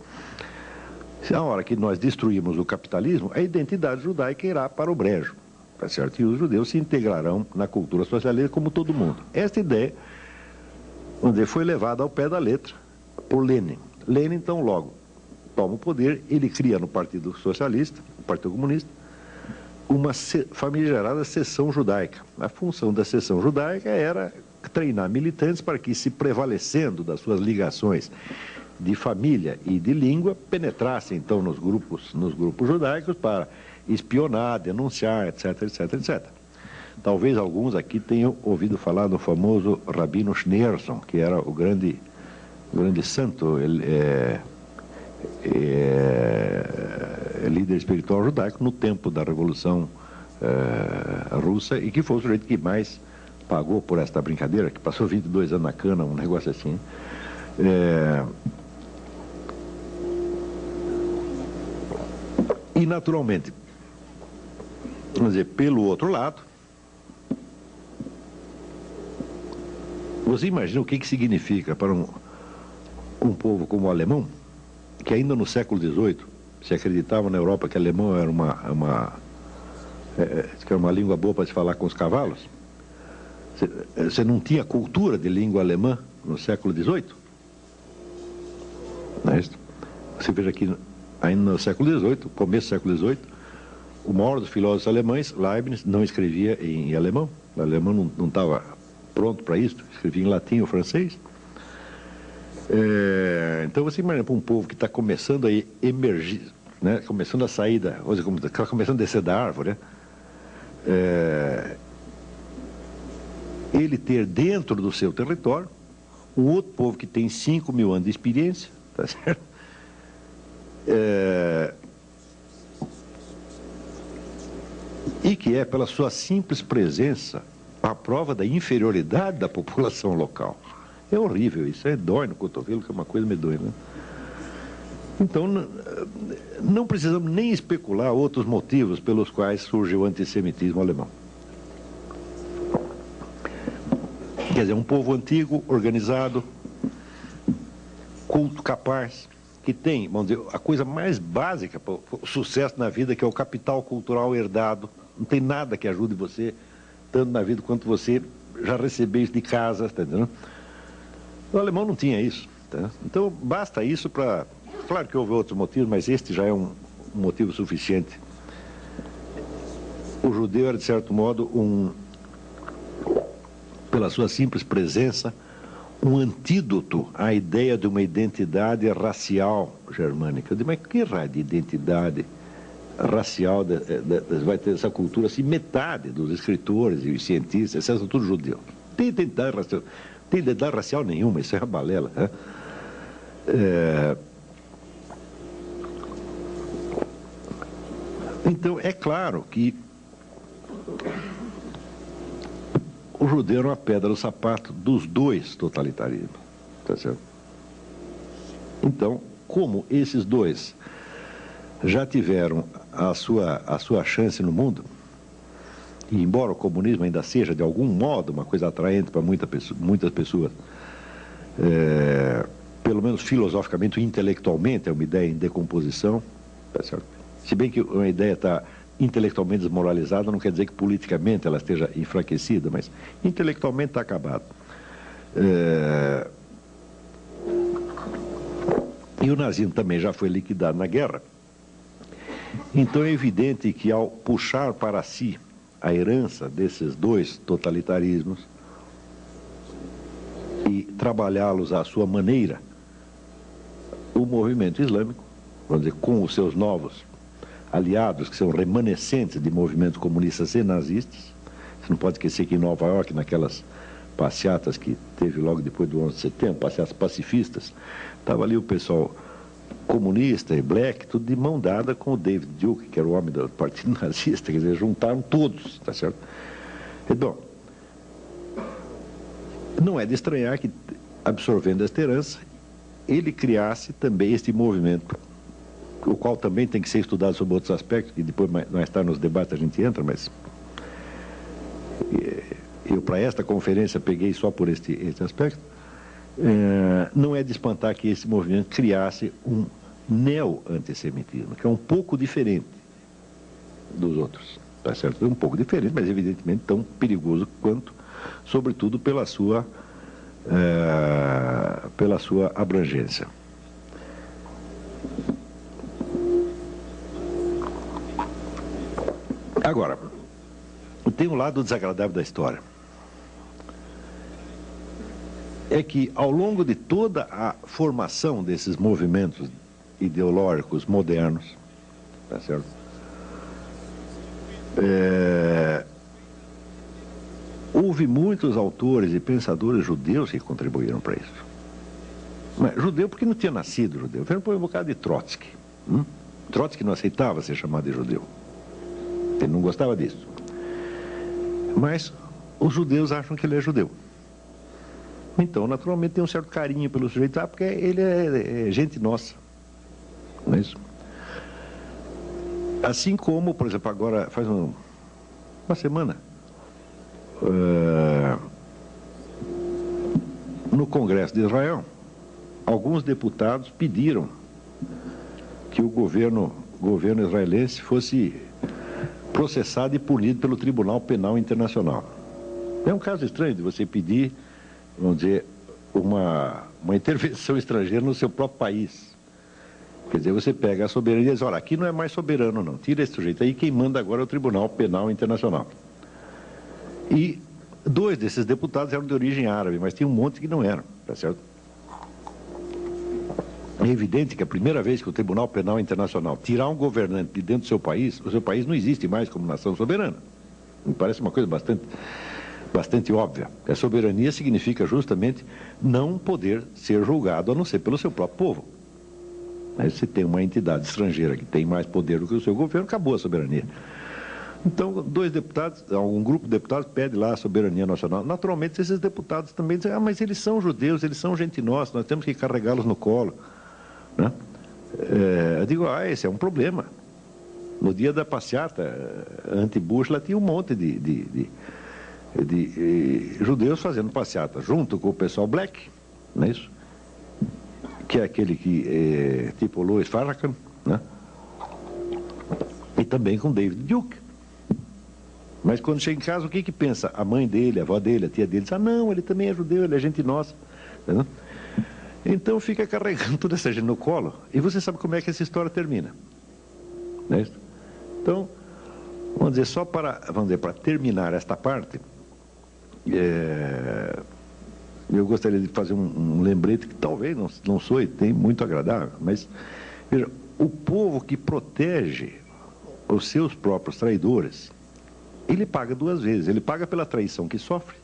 a hora que nós destruímos o capitalismo, a identidade judaica irá para o brejo. Tá certo? E os judeus se integrarão na cultura socialista como todo mundo. Esta ideia, vamos dizer, foi levada ao pé da letra por Lenin. Lenin, então, logo toma o poder, ele cria no Partido Socialista, no Partido Comunista, uma famigerada seção judaica. A função da seção judaica era treinar militantes para que, se prevalecendo das suas ligações de família e de língua, penetrassem então nos grupos judaicos para espionar, denunciar, etc, etc, etc. Talvez alguns aqui tenham ouvido falar do famoso Rabino Schneerson, que era o grande santo, líder espiritual judaico no tempo da Revolução Russa, e que foi o sujeito que mais pagou por esta brincadeira, que passou 22 anos na cana, um negócio assim. E, naturalmente, vamos dizer, pelo outro lado, Você imagina o que significa para um povo como o alemão, que ainda no século XVIII se acreditava na Europa que alemão era uma língua boa para se falar com os cavalos? Você não tinha cultura de língua alemã no século XVIII? Não é isso? Você veja que ainda no século XVIII, começo do século XVIII, o maior dos filósofos alemães, Leibniz, não escrevia em alemão. O alemão não estava pronto para isso, escrevia em latim ou francês. Então você imagina para um povo que está começando a emergir, né, começando a sair está começando a descer da árvore, né, ele ter dentro do seu território um outro povo que tem 5.000 anos de experiência, tá certo? E que é, pela sua simples presença, a prova da inferioridade da população local. É horrível isso, dói no cotovelo, que é uma coisa medonha, né? Então, não precisamos nem especular outros motivos pelos quais surgiu o antissemitismo alemão. Quer dizer, um povo antigo, organizado, culto, capaz, que tem, vamos dizer, a coisa mais básica para o sucesso na vida, que é o capital cultural herdado. Não tem nada que ajude você, tanto na vida quanto você já recebeu isso de casa, tá entendendo? O alemão não tinha isso, tá? Então, basta isso para... Claro que houve outros motivos, mas este já é um motivo suficiente. O judeu era, de certo modo, pela sua simples presença, um antídoto à ideia de uma identidade racial germânica. Eu digo, mas que raio de identidade racial vai ter essa cultura? Assim, metade dos escritores e os cientistas, esses são todos judeus. Tem identidade racial nenhuma, isso é uma balela, né? Então, é claro que o judeu era uma pedra no sapato dos dois totalitarismos, tá certo? Então, como esses dois já tiveram a sua chance no mundo, e embora o comunismo ainda seja, de algum modo, uma coisa atraente para muitas pessoas, pelo menos filosoficamente ou intelectualmente, é uma ideia em decomposição, tá certo? Se bem que uma ideia está intelectualmente desmoralizada, não quer dizer que politicamente ela esteja enfraquecida, mas intelectualmente está acabada. E o nazismo também já foi liquidado na guerra. Então é evidente que, ao puxar para si a herança desses dois totalitarismos e trabalhá-los à sua maneira, o movimento islâmico, vamos dizer, com os seus novos aliados, que são remanescentes de movimentos comunistas e nazistas. Você não pode esquecer que em Nova York, naquelas passeatas que teve logo depois do 11 de setembro, passeatas pacifistas, estava ali o pessoal comunista e black, tudo de mão dada com o David Duke, que era o homem do partido nazista, quer dizer, juntaram todos, tá certo? Então, não é de estranhar que, absorvendo esta herança, ele criasse também este movimento, o qual também tem que ser estudado sob outros aspectos, que depois mais tarde nos debates a gente entra, mas eu para esta conferência peguei só por este aspecto. Não é de espantar que esse movimento criasse um neo-antissemitismo, que é um pouco diferente dos outros, tá certo? É um pouco diferente, mas evidentemente tão perigoso quanto, sobretudo pela sua abrangência. Agora, tem um lado desagradável da história. É que, ao longo de toda a formação desses movimentos ideológicos modernos, tá certo? Houve muitos autores e pensadores judeus que contribuíram para isso. Mas, judeu porque não tinha nascido judeu. Foi um bocado de Trotsky. Trotsky não aceitava ser chamado de judeu. Ele não gostava disso. Mas os judeus acham que ele é judeu. Então, naturalmente, tem um certo carinho pelo sujeito, porque ele é gente nossa. Não é isso? Assim como, por exemplo, agora, faz uma semana, no Congresso de Israel, alguns deputados pediram que o governo israelense fosse processado e punido pelo Tribunal Penal Internacional. É um caso estranho de você pedir, vamos dizer, uma intervenção estrangeira no seu próprio país. Quer dizer, você pega a soberania e diz, olha, aqui não é mais soberano não, tira esse sujeito aí, quem manda agora é o Tribunal Penal Internacional. E 2 desses deputados eram de origem árabe, mas tinha um monte que não eram, tá certo? É evidente que a primeira vez que o Tribunal Penal Internacional tirar um governante de dentro do seu país, o seu país não existe mais como nação soberana. Me parece uma coisa bastante óbvia. A soberania significa justamente não poder ser julgado a não ser pelo seu próprio povo. Aí se tem uma entidade estrangeira que tem mais poder do que o seu governo, acabou a soberania. Então, 2 deputados, um grupo de deputados pede lá a soberania nacional. Naturalmente, esses deputados também dizem, mas eles são judeus, eles são gente nossa, nós temos que carregá-los no colo. Né? Eu digo, esse é um problema. No dia da passeata anti-Bush, lá tinha um monte de judeus fazendo passeata, junto com o pessoal black, não é isso? Que é aquele que, tipo Louis Farrakhan, né? E também com David Duke. Mas quando chega em casa, o que pensa? A mãe dele, a avó dele, a tia dele, diz, não, ele também é judeu, ele é gente nossa. Entendeu? Então fica carregando toda essa gente no colo, e você sabe como é que essa história termina. Não é isso? Então, vamos dizer, só para terminar esta parte, eu gostaria de fazer um lembrete que talvez não soe tem muito agradável, mas veja, o povo que protege os seus próprios traidores, ele paga 2 vezes. Ele paga pela traição que sofre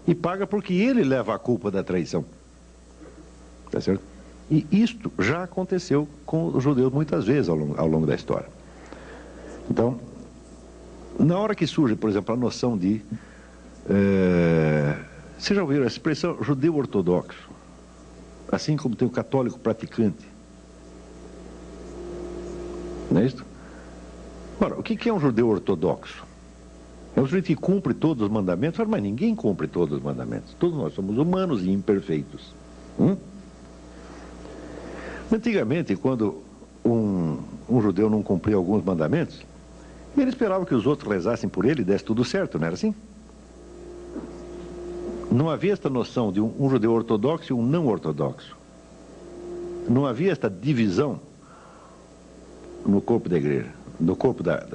e paga porque ele leva a culpa da traição. Tá certo? E isto já aconteceu com os judeus muitas vezes ao longo da história. Então, na hora que surge, por exemplo, a noção de... Vocês já ouviram a expressão judeu ortodoxo? Assim como tem o católico praticante. Não é isso? Ora, o que é um judeu ortodoxo? É um sujeito que cumpre todos os mandamentos, mas ninguém cumpre todos os mandamentos. Todos nós somos humanos e imperfeitos. Antigamente, quando um judeu não cumpria alguns mandamentos, ele esperava que os outros rezassem por ele e desse tudo certo, não era assim? Não havia esta noção de um judeu ortodoxo e um não ortodoxo. Não havia esta divisão no corpo da igreja, no corpo da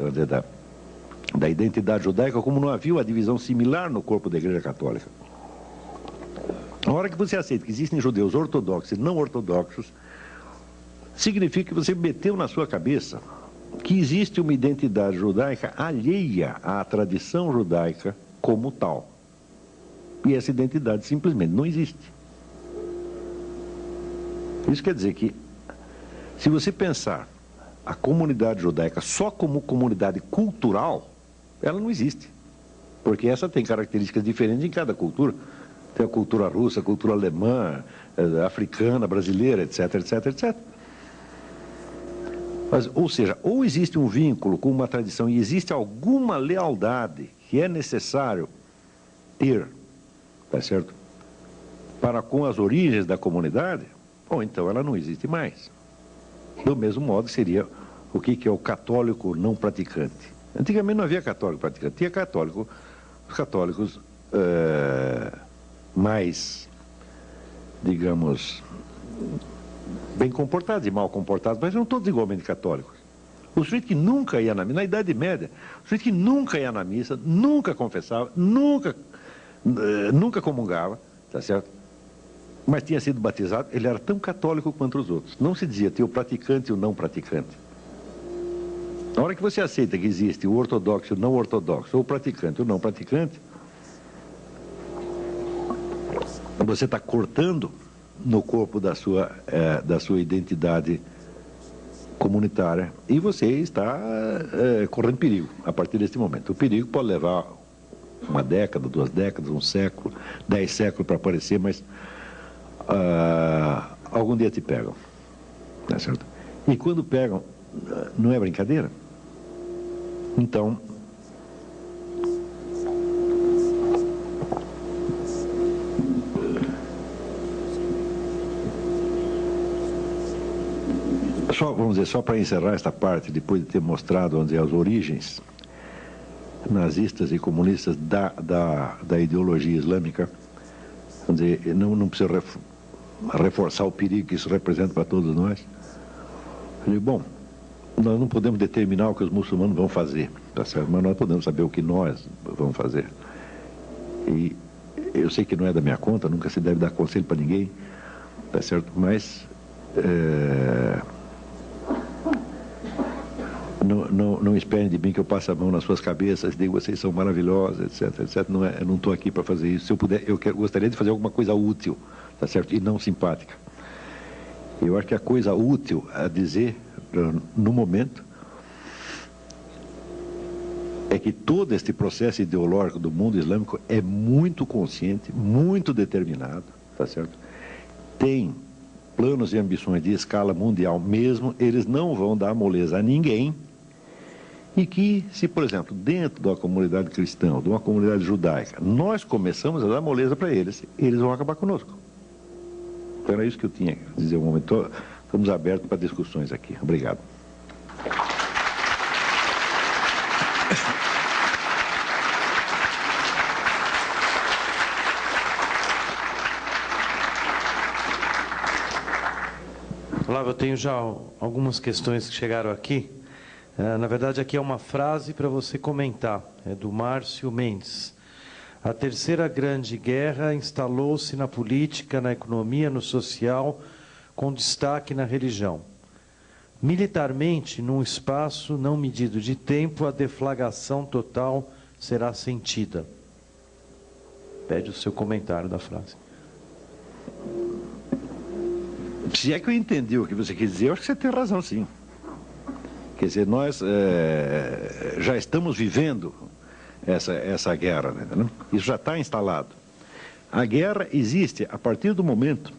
identidade judaica, como não havia a divisão similar no corpo da igreja católica. A hora que você aceita que existem judeus ortodoxos e não ortodoxos, significa que você meteu na sua cabeça que existe uma identidade judaica alheia à tradição judaica como tal. E essa identidade simplesmente não existe. Isso quer dizer que, se você pensar a comunidade judaica só como comunidade cultural, ela não existe. Porque essa tem características diferentes em cada cultura. Tem a cultura russa, a cultura alemã, africana, brasileira, etc, etc, etc. Mas, ou seja, ou existe um vínculo com uma tradição e existe alguma lealdade que é necessário ter, tá certo? Para com as origens da comunidade, ou então ela não existe mais. Do mesmo modo seria o que é o católico não praticante. Antigamente não havia católico praticante, tinha os católicos mais, digamos, bem comportados e mal comportados, mas não todos igualmente católicos. O sujeito que nunca ia na Idade Média, o sujeito que nunca ia na missa, nunca confessava, nunca comungava, tá certo? Mas tinha sido batizado, ele era tão católico quanto os outros. Não se dizia ter o praticante e o não praticante. Na hora que você aceita que existe o ortodoxo e o não ortodoxo, ou o praticante e o não praticante, você está cortando no corpo da sua identidade comunitária e você está correndo perigo a partir deste momento. O perigo pode levar 1 década, 2 décadas, 1 século, 10 séculos para aparecer, mas algum dia te pegam, tá certo? E quando pegam, não é brincadeira. Então, vamos dizer, só para encerrar esta parte, depois de ter mostrado, vamos dizer, as origens nazistas e comunistas da ideologia islâmica, vamos dizer, não precisa reforçar o perigo que isso representa para todos nós. Eu digo, bom, nós não podemos determinar o que os muçulmanos vão fazer, tá certo? Mas nós podemos saber o que nós vamos fazer. E eu sei que não é da minha conta, nunca se deve dar conselho para ninguém, tá certo? Mas não esperem de mim que eu passe a mão nas suas cabeças e diga vocês são maravilhosos, etc, etc. Eu não estou aqui para fazer isso. Se eu puder, gostaria de fazer alguma coisa útil, tá certo? E não simpática. Eu acho que a coisa útil a dizer, no momento, é que todo este processo ideológico do mundo islâmico é muito consciente, muito determinado, tá certo? Tem planos e ambições de escala mundial mesmo, eles não vão dar moleza a ninguém. E que, se, por exemplo, dentro de uma comunidade cristã, de uma comunidade judaica, nós começamos a dar moleza para eles, eles vão acabar conosco. Então era isso que eu tinha que dizer um momento. Estamos abertos para discussões aqui. Obrigado. Olá, eu tenho já algumas questões que chegaram aqui. Na verdade, aqui é uma frase para você comentar. É do Márcio Mendes. A terceira grande guerra instalou-se na política, na economia, no social, com destaque na religião. Militarmente, num espaço não medido de tempo, a deflagração total será sentida. Pede o seu comentário da frase. Se é que eu entendi o que você quis dizer, eu acho que você tem razão, sim. Quer dizer, nós já estamos vivendo essa guerra, né? Isso já está instalado. A guerra existe a partir do momento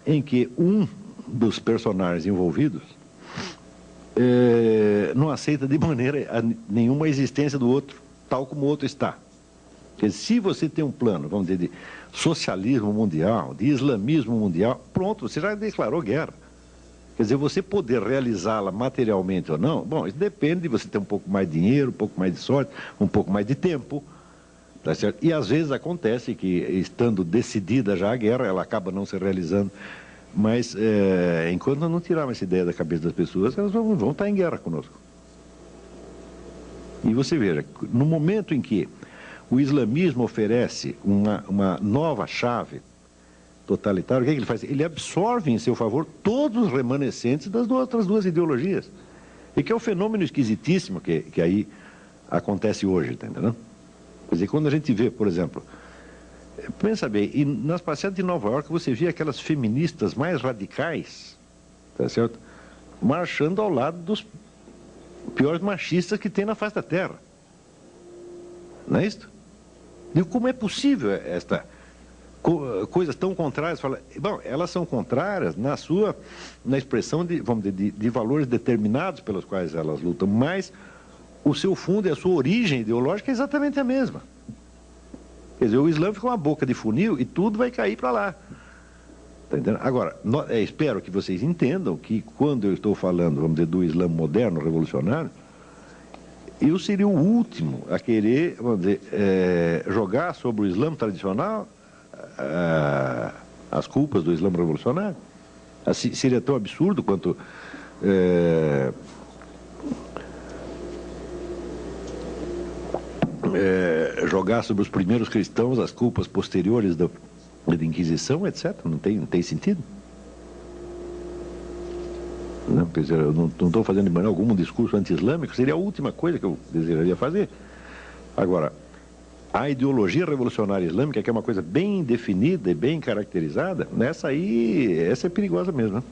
em que um dos personagens envolvidos não aceita de maneira nenhuma a existência do outro, tal como o outro está. Quer dizer, se você tem um plano, vamos dizer, de socialismo mundial, de islamismo mundial, pronto, você já declarou guerra. Quer dizer, você poder realizá-la materialmente ou não, bom, isso depende de você ter um pouco mais de dinheiro, um pouco mais de sorte, um pouco mais de tempo, tá certo? E às vezes acontece que, estando decidida já a guerra, ela acaba não se realizando, mas enquanto nós não tirarmos essa ideia da cabeça das pessoas, elas vão estar em guerra conosco. E você veja, no momento em que o islamismo oferece uma nova chave totalitária, o que é que ele faz? Ele absorve em seu favor todos os remanescentes das outras duas ideologias. E que é um fenômeno esquisitíssimo que aí acontece hoje, tá entendendo? Quer dizer, quando a gente vê, por exemplo, pensa bem, e nas passeatas de Nova York você vê aquelas feministas mais radicais, tá certo? Marchando ao lado dos piores machistas que tem na face da Terra. Não é isso? E como é possível coisas tão contrárias? Bom, elas são contrárias na expressão vamos dizer, de valores determinados pelos quais elas lutam, mas o seu fundo e a sua origem ideológica é exatamente a mesma. Quer dizer, o Islã fica uma boca de funil e tudo vai cair para lá. Tá entendendo? Agora, espero que vocês entendam que quando eu estou falando, vamos dizer, do Islã moderno, revolucionário, eu seria o último a querer, vamos dizer, jogar sobre o Islã tradicional as culpas do Islã revolucionário. Assim, seria tão absurdo quanto jogar sobre os primeiros cristãos as culpas posteriores da Inquisição, etc. Não tem sentido. Não, quer dizer, eu não estou fazendo de maneira alguma um discurso anti-islâmico, seria a última coisa que eu desejaria fazer. Agora, a ideologia revolucionária islâmica, que é uma coisa bem definida e bem caracterizada, essa é perigosa mesmo, né?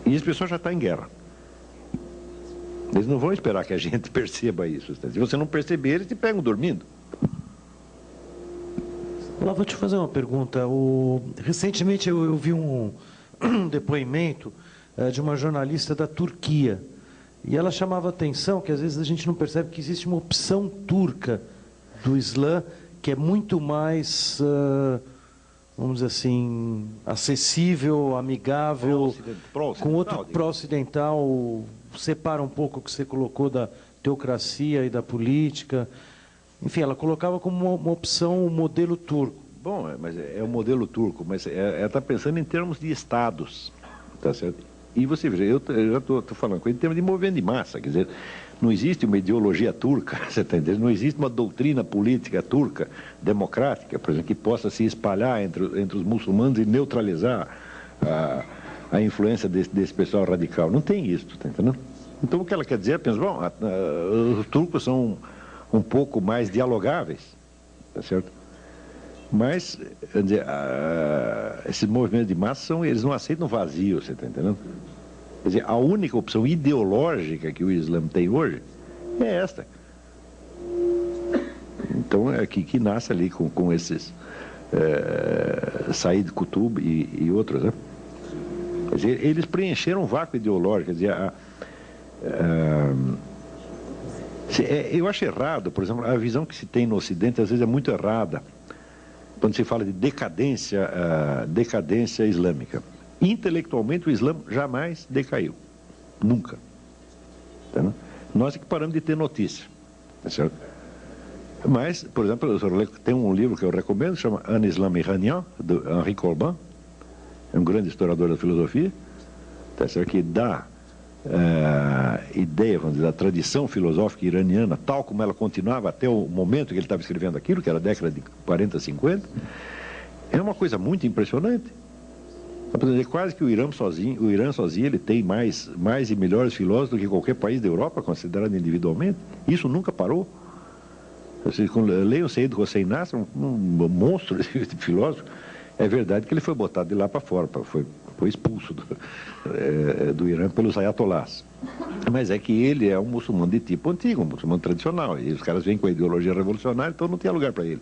E as pessoas já estão em guerra. Eles não vão esperar que a gente perceba isso. Se você não perceber, eles te pegam dormindo. Lá, vou te fazer uma pergunta. Recentemente eu vi um depoimento de uma jornalista da Turquia. E ela chamava a atenção que às vezes a gente não percebe que existe uma opção turca do Islã que é muito mais vamos dizer assim, acessível, amigável, com outro pró-ocidental, separa um pouco o que você colocou da teocracia e da política. Enfim, ela colocava como uma opção o modelo turco. Bom, mas é o modelo turco, mas ela está pensando em termos de estados, tá certo? E você veja, eu já estou falando com ele em termos de movimento de massa, quer dizer, não existe uma ideologia turca, você está entendendo? Não existe uma doutrina política turca, democrática, por exemplo, que possa se espalhar entre os muçulmanos e neutralizar a influência desse pessoal radical. Não tem isso, está entendendo? Então o que ela quer dizer é, pensa, bom, os turcos são um pouco mais dialogáveis, tá certo? Mas, quer dizer, esses movimentos de massa, eles não aceitam vazio, você está entendendo? Quer dizer, a única opção ideológica que o Islã tem hoje é esta. Então, é que nasce ali com esses Said Qutb e outros, né? Quer dizer, eles preencheram um vácuo ideológico, quer dizer, eu acho errado, por exemplo, a visão que se tem no Ocidente às vezes é muito errada, quando se fala de decadência islâmica. Intelectualmente o Islã jamais decaiu, nunca. Tá? Nós é que paramos de ter notícia, tá certo? Mas, por exemplo, tem um livro que eu recomendo, chama Un Islam Iranien, do Henri Corbin, é um grande historiador da filosofia, tá certo? Que dá ideia, vamos dizer, da tradição filosófica iraniana, tal como ela continuava até o momento que ele estava escrevendo aquilo, que era a década de 40, 50, é uma coisa muito impressionante. Quase que o Irã sozinho ele tem mais e melhores filósofos do que qualquer país da Europa, considerado individualmente. Isso nunca parou. Vocês leiam o Said Hossein Nasr, um monstro de filósofo. É verdade que ele foi botado de lá para fora, foi expulso do Irã pelos ayatollahs. Mas é que ele é um muçulmano de tipo antigo, um muçulmano tradicional. E os caras vêm com a ideologia revolucionária, então não tinha lugar para ele.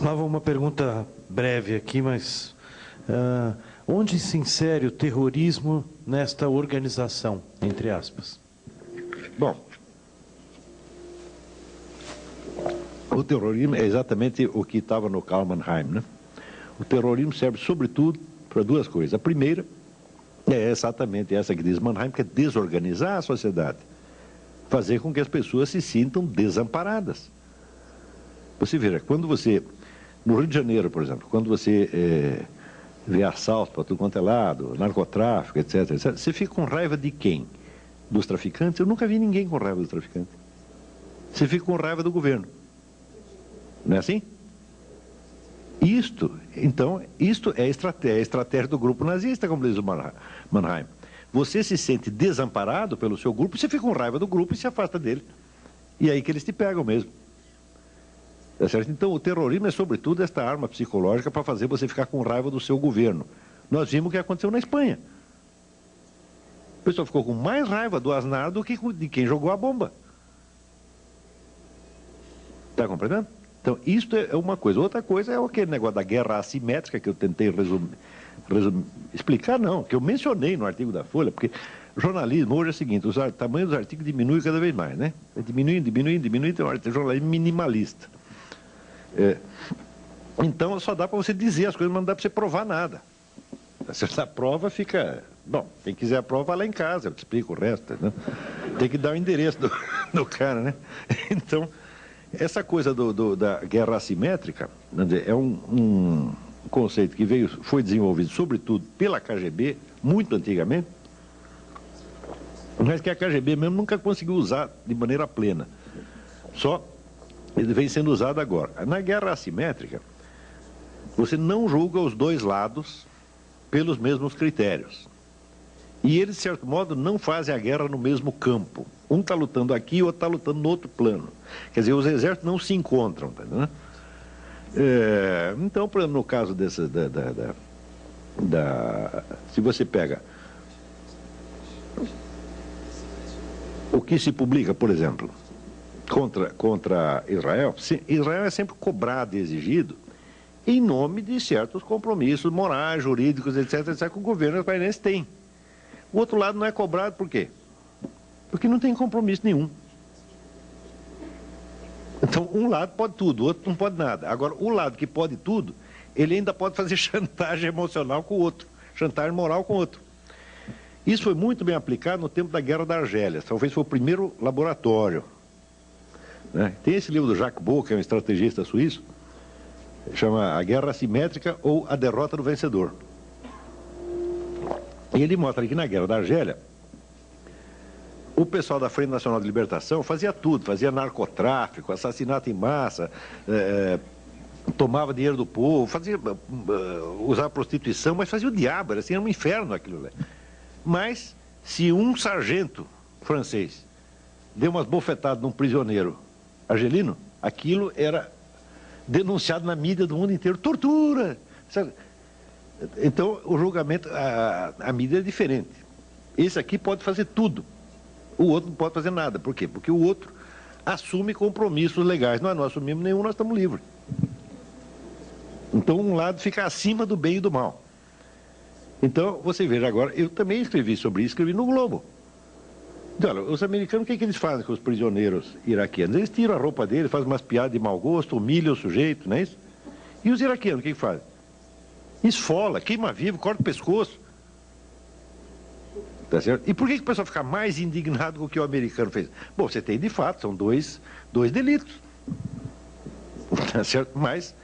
Lá vou uma pergunta breve aqui, mas onde se insere o terrorismo nesta organização, entre aspas? Bom, o terrorismo é exatamente o que estava no Karl Mannheim, né? O terrorismo serve, sobretudo, para duas coisas. A primeira é exatamente essa que diz Mannheim, que é desorganizar a sociedade. Fazer com que as pessoas se sintam desamparadas. Você veja, quando você... No Rio de Janeiro, por exemplo, quando você vê assalto para tudo quanto é lado, narcotráfico, etc., etc., você fica com raiva de quem? Dos traficantes? Eu nunca vi ninguém com raiva dos traficantes. Você fica com raiva do governo. Não é assim? Isto é a estratégia do grupo nazista, como diz o Mannheim. Você se sente desamparado pelo seu grupo, você fica com raiva do grupo e se afasta dele. E é aí que eles te pegam mesmo. Tá certo? Então, o terrorismo é, sobretudo, esta arma psicológica para fazer você ficar com raiva do seu governo. Nós vimos o que aconteceu na Espanha. O pessoal ficou com mais raiva do Aznar do que de quem jogou a bomba. Está compreendendo? Então, isto é uma coisa. Outra coisa é aquele negócio da guerra assimétrica que eu tentei explicar, não, que eu mencionei no artigo da Folha, porque jornalismo hoje é o seguinte, o tamanho dos artigos diminui cada vez mais, né? Diminuindo, então é jornalismo minimalista. Então, só dá para você dizer as coisas, mas não dá para você provar nada. A prova fica... Bom, quem quiser a prova, vai lá em casa, eu te explico o resto, né? Tem que dar o endereço do cara, né? Então... Essa coisa da guerra assimétrica é um conceito que foi desenvolvido, sobretudo, pela KGB, muito antigamente, mas que a KGB mesmo nunca conseguiu usar de maneira plena. Só ele vem sendo usado agora. Na guerra assimétrica, você não julga os dois lados pelos mesmos critérios. E eles, de certo modo, não fazem a guerra no mesmo campo. Um está lutando aqui, o outro está lutando no outro plano. Quer dizer, os exércitos não se encontram. Tá, né? Então, por exemplo, no caso dessa, se você pega o que se publica, por exemplo, contra Israel, Israel é sempre cobrado e exigido em nome de certos compromissos morais, jurídicos, etc., que o governo israelense tem. O outro lado não é cobrado por quê? Porque não tem compromisso nenhum. Então, um lado pode tudo, o outro não pode nada. Agora, o lado que pode tudo, ele ainda pode fazer chantagem emocional com o outro, chantagem moral com o outro. Isso foi muito bem aplicado no tempo da Guerra da Argélia. Talvez foi o primeiro laboratório. Né? Tem esse livro do Jacques Beau, que é um estrategista suíço, chama A Guerra Assimétrica ou A Derrota do Vencedor. E ele mostra que na Guerra da Argélia, o pessoal da Frente Nacional de Libertação fazia tudo, fazia narcotráfico, assassinato em massa, tomava dinheiro do povo, usava prostituição, mas fazia o diabo, era assim, era um inferno aquilo lá. Mas, se um sargento francês deu umas bofetadas num prisioneiro argelino, aquilo era denunciado na mídia do mundo inteiro, tortura, sabe? Então, o julgamento, a mídia é diferente. Esse aqui pode fazer tudo. O outro não pode fazer nada. Por quê? Porque o outro assume compromissos legais. Nós não assumimos nenhum, nós estamos livres. Então, um lado fica acima do bem e do mal. Então, você veja agora, eu também escrevi sobre isso, escrevi no Globo. Então, olha, os americanos, o que eles fazem com os prisioneiros iraquianos? Eles tiram a roupa deles, fazem umas piadas de mau gosto, humilham o sujeito, não é isso? E os iraquianos, o que fazem? Esfola, queima vivo, corta o pescoço. Tá certo? E por que o pessoal fica mais indignado com o que o americano fez? Bom, você tem de fato, são dois delitos. Tá certo? Mas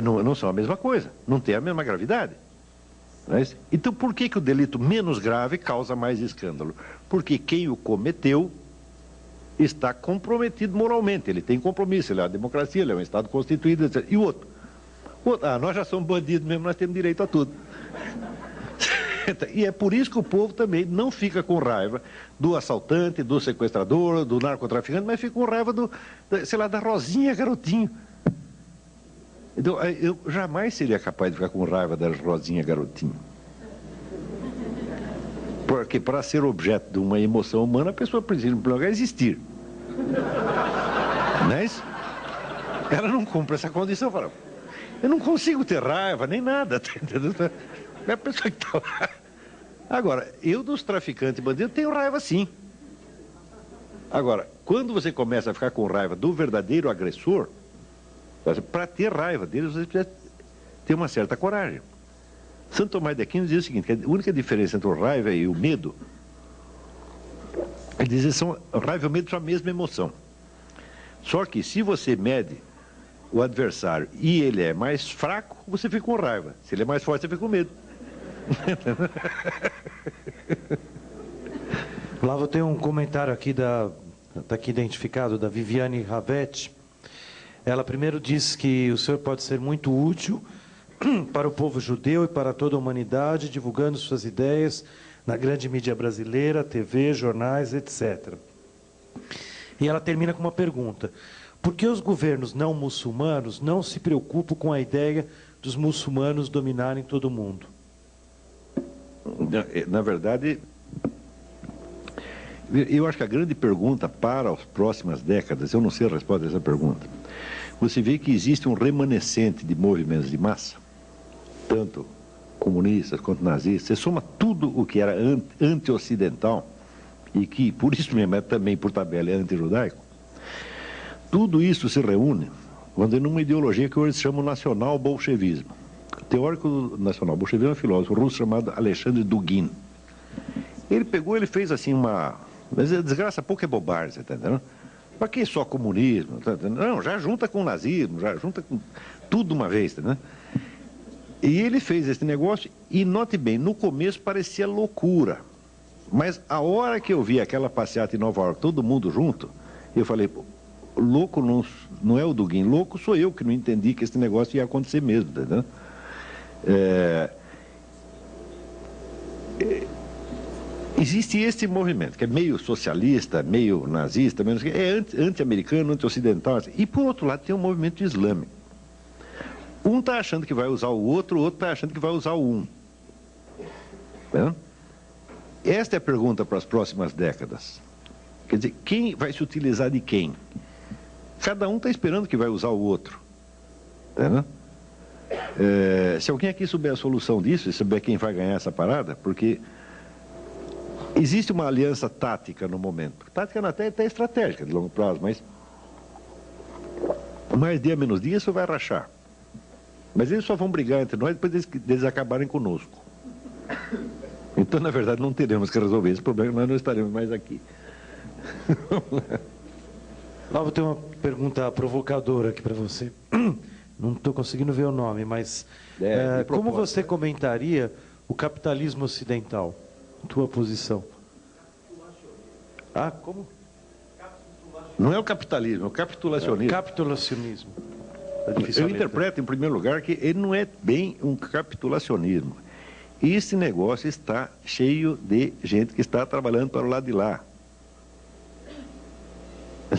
não são a mesma coisa, não tem a mesma gravidade. Não é isso? Então por que o delito menos grave causa mais escândalo? Porque quem o cometeu está comprometido moralmente, ele tem compromisso, ele é uma democracia, ele é um Estado constituído, etc. E o outro? Nós já somos bandidos mesmo, nós temos direito a tudo. E é por isso que o povo também não fica com raiva do assaltante, do sequestrador, do narcotraficante, mas fica com raiva da Rosinha Garotinho. Então, eu jamais seria capaz de ficar com raiva da Rosinha Garotinho. Porque para ser objeto de uma emoção humana, a pessoa precisa, em primeiro lugar, existir. Não é isso? Ela não cumpre essa condição, fala, eu não consigo ter raiva, nem nada. É a pessoa que está lá. Agora, eu dos traficantes e bandidos tenho raiva sim. Agora, quando você começa a ficar com raiva do verdadeiro agressor, para ter raiva deles, você precisa ter uma certa coragem. Santo Tomás de Aquino diz o seguinte, que a única diferença entre o raiva e o medo, ele diz que a raiva e o medo são a mesma emoção. Só que se você mede o adversário e ele é mais fraco, você fica com raiva. Se ele é mais forte, você fica com medo. Lá eu tenho um comentário aqui está aqui identificado, da Viviane Ravetti. Ela primeiro diz que o senhor pode ser muito útil para o povo judeu e para toda a humanidade, divulgando suas ideias na grande mídia brasileira, TV, jornais, etc. E ela termina com uma pergunta. Por que os governos não muçulmanos não se preocupam com a ideia dos muçulmanos dominarem todo o mundo? Na verdade, eu acho que a grande pergunta para as próximas décadas, eu não sei a resposta dessa pergunta, você vê que existe um remanescente de movimentos de massa, tanto comunistas quanto nazistas, você soma tudo o que era anti-ocidental, e que, por isso mesmo, é também, por tabela, é anti-judaico, tudo isso se reúne numa ideologia que hoje se chama o nacional-bolchevismo. O teórico do nacional-bolchevismo é um filósofo russo chamado Alexandre Dugin. Ele fez assim mas a desgraça pouco é bobagem, você está entendendo? Para que só comunismo? Tá entendendo? Não, já junta com o nazismo, já junta com tudo uma vez, tá entendendo? E ele fez esse negócio e, note bem, no começo parecia loucura. Mas a hora que eu vi aquela passeata em Nova York, todo mundo junto, eu falei, louco não é o Dugin, louco sou eu que não entendi que esse negócio ia acontecer mesmo, tá entendendo? Existe este movimento, que é meio socialista, meio nazista, é anti-americano, anti-ocidental, e por outro lado tem um movimento islâmico. Um está achando que vai usar o outro está achando que vai usar o um. Tá? Esta é a pergunta para as próximas décadas. Quer dizer, quem vai se utilizar de quem? Cada um está esperando que vai usar o outro. Tá? Se alguém aqui souber a solução disso, e souber quem vai ganhar essa parada, porque existe uma aliança tática no momento. Tática até estratégica, de longo prazo, mas Mais dia, menos dia, isso vai rachar. Mas eles só vão brigar entre nós depois deles acabarem conosco. Então, na verdade, não teremos que resolver esse problema, nós não estaremos mais aqui. Lá vou ter uma pergunta provocadora aqui para você. Não estou conseguindo ver o nome, mas como você comentaria o capitalismo ocidental? Tua posição? Ah, como? Não é o capitalismo, é o capitulacionismo. Capitulacionismo. Eu interpreto, em primeiro lugar, que ele não é bem um capitulacionismo. Esse negócio está cheio de gente que está trabalhando para o lado de lá.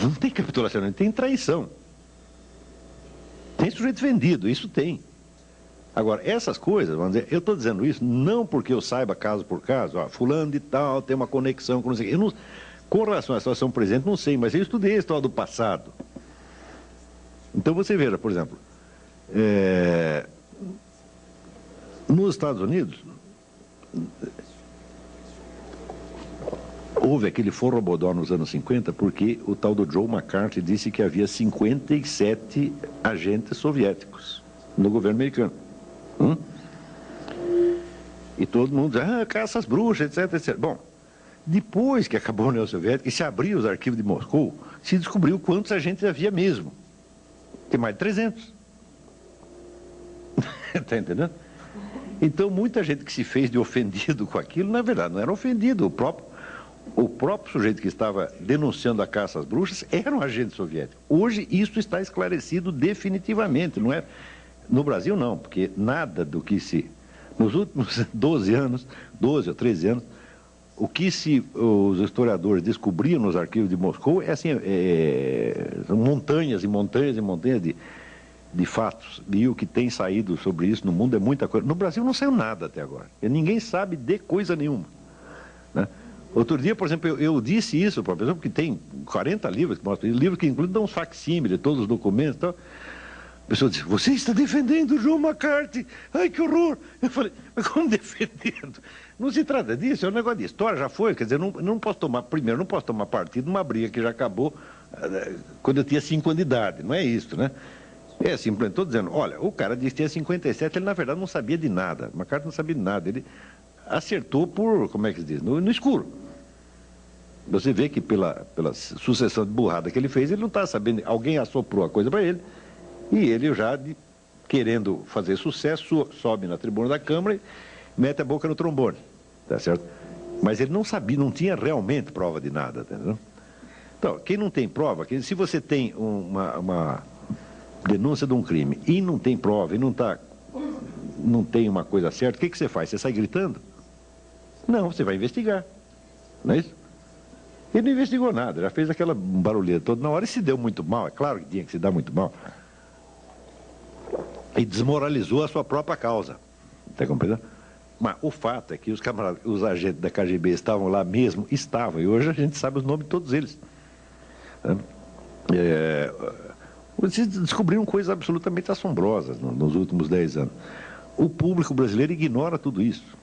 Não tem capitulacionismo, tem traição. Tem sujeito vendido, isso tem. Agora, essas coisas, vamos dizer, eu estou dizendo isso não porque eu saiba caso por caso, fulano de tal tem uma conexão com não sei o quê. Eu não, com relação à situação presente, não sei, mas eu estudei a história do passado. Então você veja, por exemplo, nos Estados Unidos, houve aquele forrobodó nos anos 50 porque o tal do Joe McCarthy disse que havia 57 agentes soviéticos no governo americano. E todo mundo diz, caça as bruxas, etc, etc. Bom, depois que acabou a União Soviética e se abriu os arquivos de Moscou, se descobriu quantos agentes havia mesmo. Tem mais de 300. Está entendendo? Então, muita gente que se fez de ofendido com aquilo, na verdade, não era ofendido. O próprio sujeito que estava denunciando a caça às bruxas era um agente soviético. Hoje, isso está esclarecido definitivamente. Não é... No Brasil, não, porque nada do que se... Nos últimos 12 ou 13 anos, o que os historiadores descobriam nos arquivos de Moscou é assim, são montanhas e montanhas e montanhas de fatos. E o que tem saído sobre isso no mundo é muita coisa. No Brasil não saiu nada até agora. Ninguém sabe de coisa nenhuma. Né? Outro dia, por exemplo, eu disse isso para a pessoa, porque tem 40 livros que mostram, livros que incluem uns facsímiles, todos os documentos e tal. A pessoa disse, você está defendendo o Joe McCarthy? Ai, que horror! Eu falei, mas como defendendo? Não se trata disso, é um negócio de história, já foi. Quer dizer, não posso tomar, primeiro, não posso tomar partido numa briga que já acabou quando eu tinha 5 anos de idade, não é isso, né? É simplesmente, estou dizendo, olha, o cara disse que tinha 57, ele na verdade não sabia de nada. O McCarthy não sabia de nada, ele acertou por, como é que se diz, no escuro. Você vê que pela sucessão de burrada que ele fez, ele não está sabendo, alguém assoprou a coisa para ele, e ele já, querendo fazer sucesso, sobe na tribuna da Câmara e mete a boca no trombone, tá certo? Mas ele não sabia, não tinha realmente prova de nada, entendeu? Então, quem não tem prova, se você tem uma denúncia de um crime e não tem prova, e não tem uma coisa certa, o que você faz? Você sai gritando? Não, você vai investigar, não é isso? Ele não investigou nada, já fez aquela barulheira toda na hora e se deu muito mal, é claro que tinha que se dar muito mal. E desmoralizou a sua própria causa. Está compreendendo? Mas o fato é que os agentes da KGB estavam lá mesmo, e hoje a gente sabe os nomes de todos eles. Vocês descobriram coisas absolutamente assombrosas nos últimos 10 anos. O público brasileiro ignora tudo isso.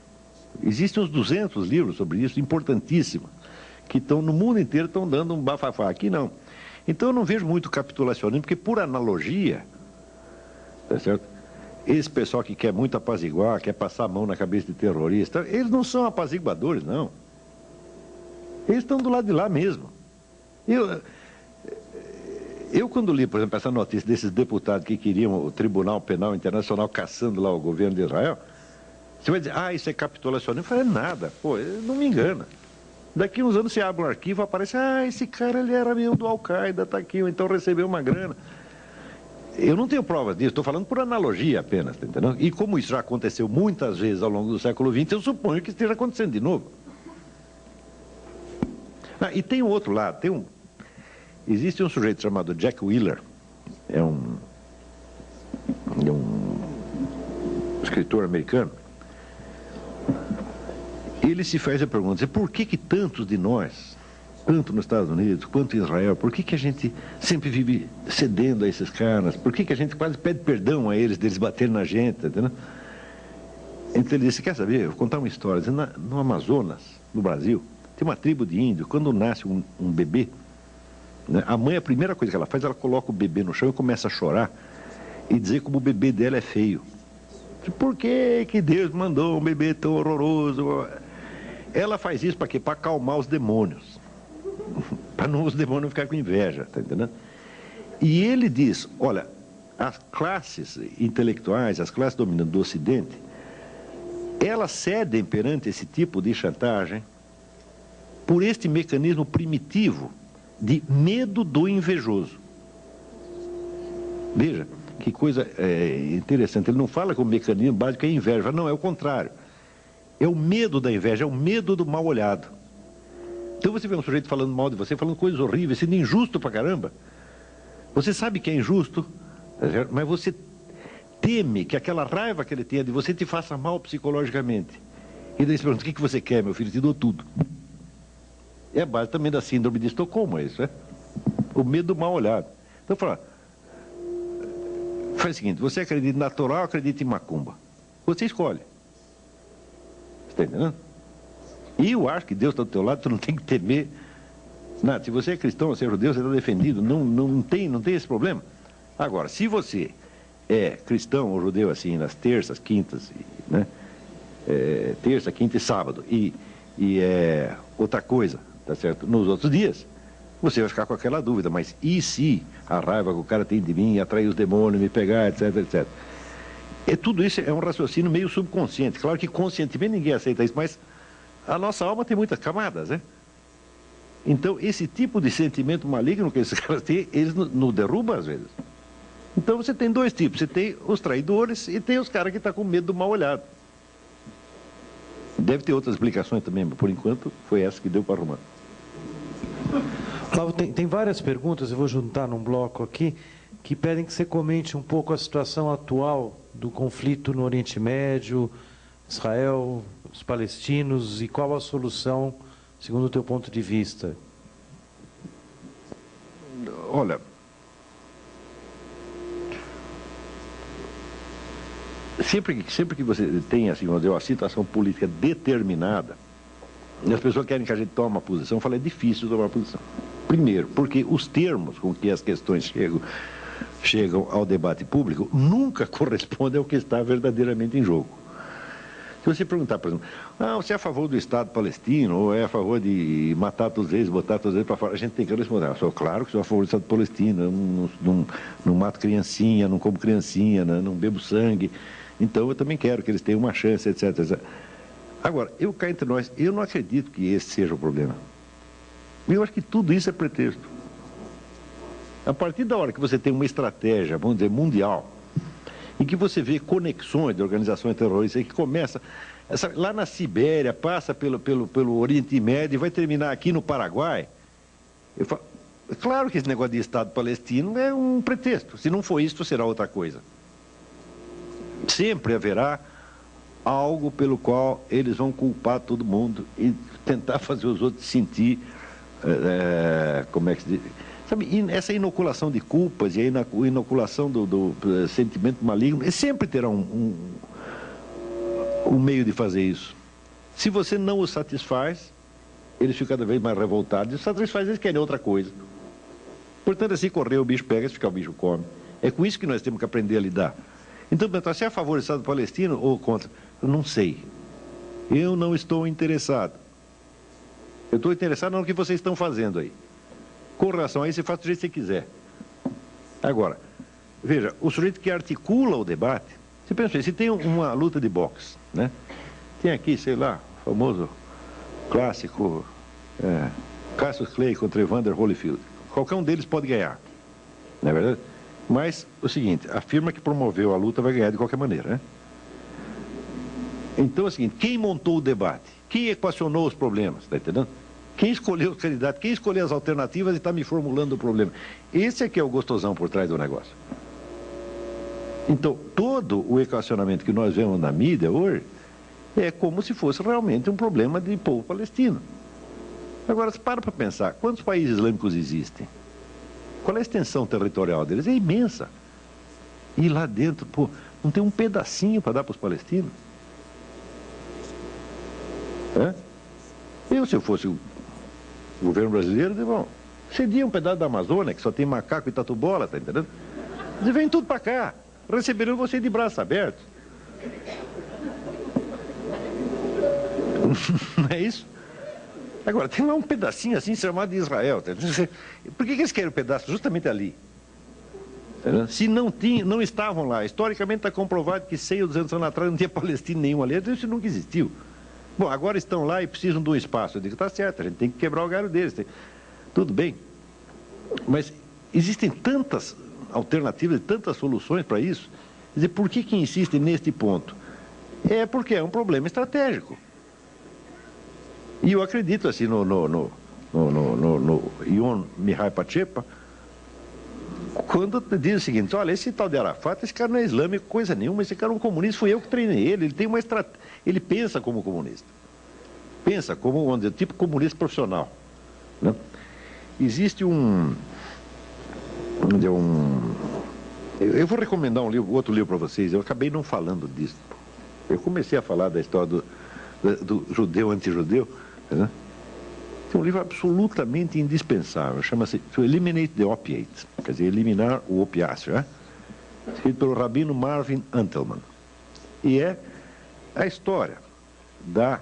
Existem uns 200 livros sobre isso, importantíssimos, que estão no mundo inteiro, estão dando um bafafá. Aqui não. Então eu não vejo muito capitulacionismo, porque por analogia, tá certo? Esse pessoal que quer muito apaziguar, quer passar a mão na cabeça de terrorista, eles não são apaziguadores, não. Eles estão do lado de lá mesmo. Eu quando li, por exemplo, essa notícia desses deputados que queriam o Tribunal Penal Internacional caçando lá o governo de Israel, você vai dizer, isso é capitulacionismo? Eu falei, nada, pô, não me engana. Daqui uns anos você abre um arquivo, aparece, esse cara ele era meio do Al-Qaeda, está aqui, ou então recebeu uma grana. Eu não tenho provas disso, estou falando por analogia apenas, tá entendendo? E como isso já aconteceu muitas vezes ao longo do século XX, eu suponho que esteja acontecendo de novo. E tem um outro lado, existe um sujeito chamado Jack Wheeler, é um escritor americano. Ele se faz a pergunta, por que tantos de nós, tanto nos Estados Unidos quanto em Israel, por que a gente sempre vive cedendo a esses caras? Por que a gente quase pede perdão a eles, deles baterem na gente, entendeu? Então ele disse, quer saber, eu vou contar uma história. No Amazonas, no Brasil, tem uma tribo de índios, quando nasce um bebê, né? A mãe, a primeira coisa que ela faz, ela coloca o bebê no chão e começa a chorar e dizer como o bebê dela é feio. Por que que Deus mandou um bebê tão horroroso? Ela faz isso para quê? Para acalmar os demônios. Para os demônios não ficarem com inveja, tá entendendo? E ele diz, olha, as classes intelectuais, as classes dominantes do Ocidente, elas cedem perante esse tipo de chantagem por este mecanismo primitivo de medo do invejoso. Veja, que coisa interessante. Ele não fala que o mecanismo básico é a inveja. Não, é o contrário. É o medo da inveja, é o medo do mal olhado. Então você vê um sujeito falando mal de você, falando coisas horríveis, sendo injusto pra caramba. Você sabe que é injusto, mas você teme que aquela raiva que ele tenha de você te faça mal psicologicamente. E daí você pergunta, o que você quer, meu filho? Te dou tudo. É a base também da síndrome de Estocolmo, é isso, né? O medo do mal olhado. Então fala, faz o seguinte, você acredita em natural ou acredita em macumba? Você escolhe. Você está entendendo? E eu acho que Deus está do teu lado, tu não tem que temer nada. Se você é cristão, você é judeu, você está defendido, não tem esse problema. Agora, se você é cristão ou judeu assim, nas terças, quintas, né? Terça, quinta e sábado, e é outra coisa, tá certo? Nos outros dias, você vai ficar com aquela dúvida, mas e se a raiva que o cara tem de mim, atrair os demônios, me pegar, etc, etc. Tudo isso é um raciocínio meio subconsciente. Claro que conscientemente ninguém aceita isso, mas a nossa alma tem muitas camadas, né? Então, esse tipo de sentimento maligno que esses caras têm, eles nos derrubam às vezes. Então, você tem dois tipos. Você tem os traidores e tem os caras que estão com medo do mal olhado. Deve ter outras explicações também, mas por enquanto foi essa que deu para arrumar. Flávio, tem várias perguntas, eu vou juntar num bloco aqui, que pedem que você comente um pouco a situação atual do conflito no Oriente Médio, Israel, os palestinos, e qual a solução, segundo o teu ponto de vista? Olha, sempre que você tem assim, uma situação política determinada, e as pessoas querem que a gente tome uma posição, eu falo, é difícil tomar uma posição. Primeiro, porque os termos com que as questões chegam ao debate público nunca correspondem ao que está verdadeiramente em jogo. Se você perguntar, por exemplo, você é a favor do Estado palestino ou é a favor de matar todos eles, botar todos eles para fora, a gente tem que responder. Eu sou claro que sou a favor do Estado palestino, eu não mato criancinha, não como criancinha, não bebo sangue, então eu também quero que eles tenham uma chance, etc, etc. Agora, eu cá entre nós, eu não acredito que esse seja o problema. Eu acho que tudo isso é pretexto. A partir da hora que você tem uma estratégia, vamos dizer, mundial, em que você vê conexões de organizações terroristas, que começa lá na Sibéria, passa pelo Oriente Médio e vai terminar aqui no Paraguai. Eu falo, é claro que esse negócio de Estado palestino é um pretexto. Se não for isso, será outra coisa. Sempre haverá algo pelo qual eles vão culpar todo mundo e tentar fazer os outros sentir, como é que se diz? Sabe, essa inoculação de culpas e a inoculação do sentimento maligno, sempre terá um meio de fazer isso. Se você não os satisfaz, eles ficam cada vez mais revoltados. E os satisfaz, eles querem outra coisa. Portanto, assim correr, o bicho pega, se ficar o bicho come. É com isso que nós temos que aprender a lidar. Então, você é a favor do Estado palestino ou contra? Eu não sei. Eu não estou interessado. Eu estou interessado no que vocês estão fazendo aí. Com relação a isso, você faz do jeito que você quiser. Agora, veja, o sujeito que articula o debate, você pensa, se tem uma luta de boxe, né? Tem aqui, sei lá, o famoso clássico Cassius Clay contra Evander Holyfield. Qualquer um deles pode ganhar, não é verdade? Mas, o seguinte, a firma que promoveu a luta vai ganhar de qualquer maneira, né? Então é o seguinte, quem montou o debate? Quem equacionou os problemas, está entendendo? Quem escolheu os candidatos, quem escolheu as alternativas e está me formulando o problema. Esse é que é o gostosão por trás do negócio. Então, todo o equacionamento que nós vemos na mídia hoje é como se fosse realmente um problema de povo palestino. Agora, para pensar, quantos países islâmicos existem? Qual é a extensão territorial deles? É imensa. E lá dentro, pô, não tem um pedacinho para dar para os palestinos? Se eu fosse o governo brasileiro, eu digo, bom, Cedia um pedaço da Amazônia, que só tem macaco e tatu-bola, tá entendendo? Eles vêm tudo para cá. Receberão você de braços abertos. Não é isso? Agora, tem lá um pedacinho assim chamado de Israel. Tá? Por que eles querem o pedaço justamente ali? Tá? Se não estavam lá, historicamente está comprovado que 100 ou 200 anos atrás não tinha palestino nenhum ali, isso nunca existiu. Bom, agora estão lá e precisam de um espaço. Eu digo, tá certo, a gente tem que quebrar o galho deles. Tudo bem. Mas existem tantas alternativas, tantas soluções para isso. Quer dizer, por que insistem neste ponto? É porque é um problema estratégico. E eu acredito assim no Ion Mihai Pachepa, quando diz o seguinte: olha, esse tal de Arafat, esse cara não é islâmico, coisa nenhuma, esse cara é um comunista, fui eu que treinei ele, ele tem uma ele pensa como comunista. Pensa como, vamos dizer, tipo comunista profissional. Né? Existe eu vou recomendar outro livro para vocês, eu acabei não falando disso. Eu comecei a falar da história do judeu anti-judeu. Né? Tem um livro absolutamente indispensável, chama-se To Eliminate the Opiate, quer dizer, eliminar o opiáceo, né? Escrito pelo rabino Marvin Antelman. E é a história da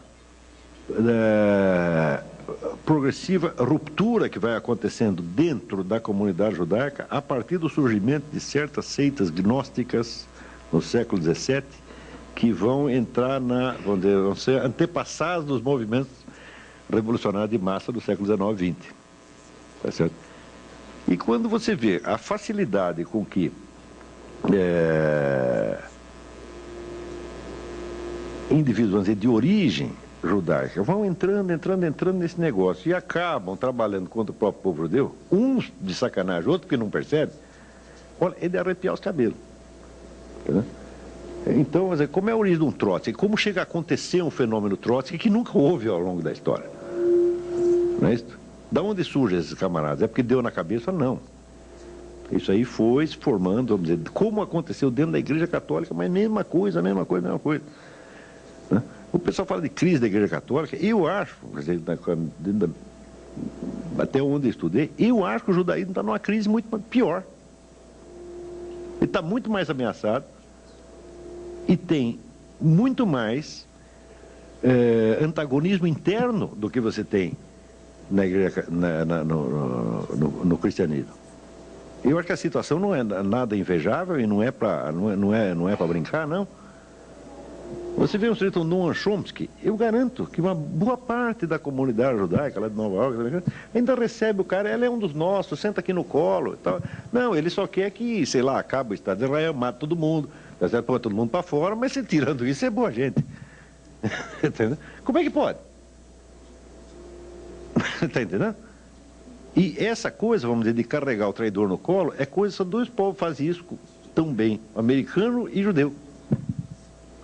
progressiva ruptura que vai acontecendo dentro da comunidade judaica a partir do surgimento de certas seitas gnósticas no século XVII, que vão entrar vão ser antepassados dos movimentos revolucionários de massa do século XIX e XX. Tá certo? E quando você vê a facilidade com que indivíduos, vamos dizer, de origem judaica vão entrando nesse negócio e acabam trabalhando contra o próprio povo judeu, uns de sacanagem, outros que não percebem, olha, é de arrepiar os cabelos. Entendeu? Então, vamos dizer, como é a origem de um Trotsky? Como chega a acontecer um fenômeno Trotsky que nunca houve ao longo da história? Não é isso? Da onde surgem esses camaradas? É porque deu na cabeça? Não. Isso aí foi se formando, vamos dizer, como aconteceu dentro da Igreja Católica, mas mesma coisa. Né? O pessoal fala de crise da Igreja Católica, eu acho, quer dizer, até onde eu estudei, eu acho que o judaísmo está numa crise muito pior. Ele está muito mais ameaçado e tem muito mais antagonismo interno do que você tem na igreja, no cristianismo. Eu acho que a situação não é nada invejável e não é para brincar, não. Você vê um sujeito como Noam Chomsky, eu garanto que uma boa parte da comunidade judaica lá de Nova York ainda recebe o cara, ele é um dos nossos, senta aqui no colo e tal. Não, ele só quer que, sei lá, acabe o Estado de Israel, mata todo mundo, põe todo mundo para fora, mas se tirando isso é boa gente. Entendeu? Como é que pode? Está entendendo? E essa coisa, vamos dizer, de carregar o traidor no colo, é coisa, só dois povos fazem isso tão bem, americano e judeu.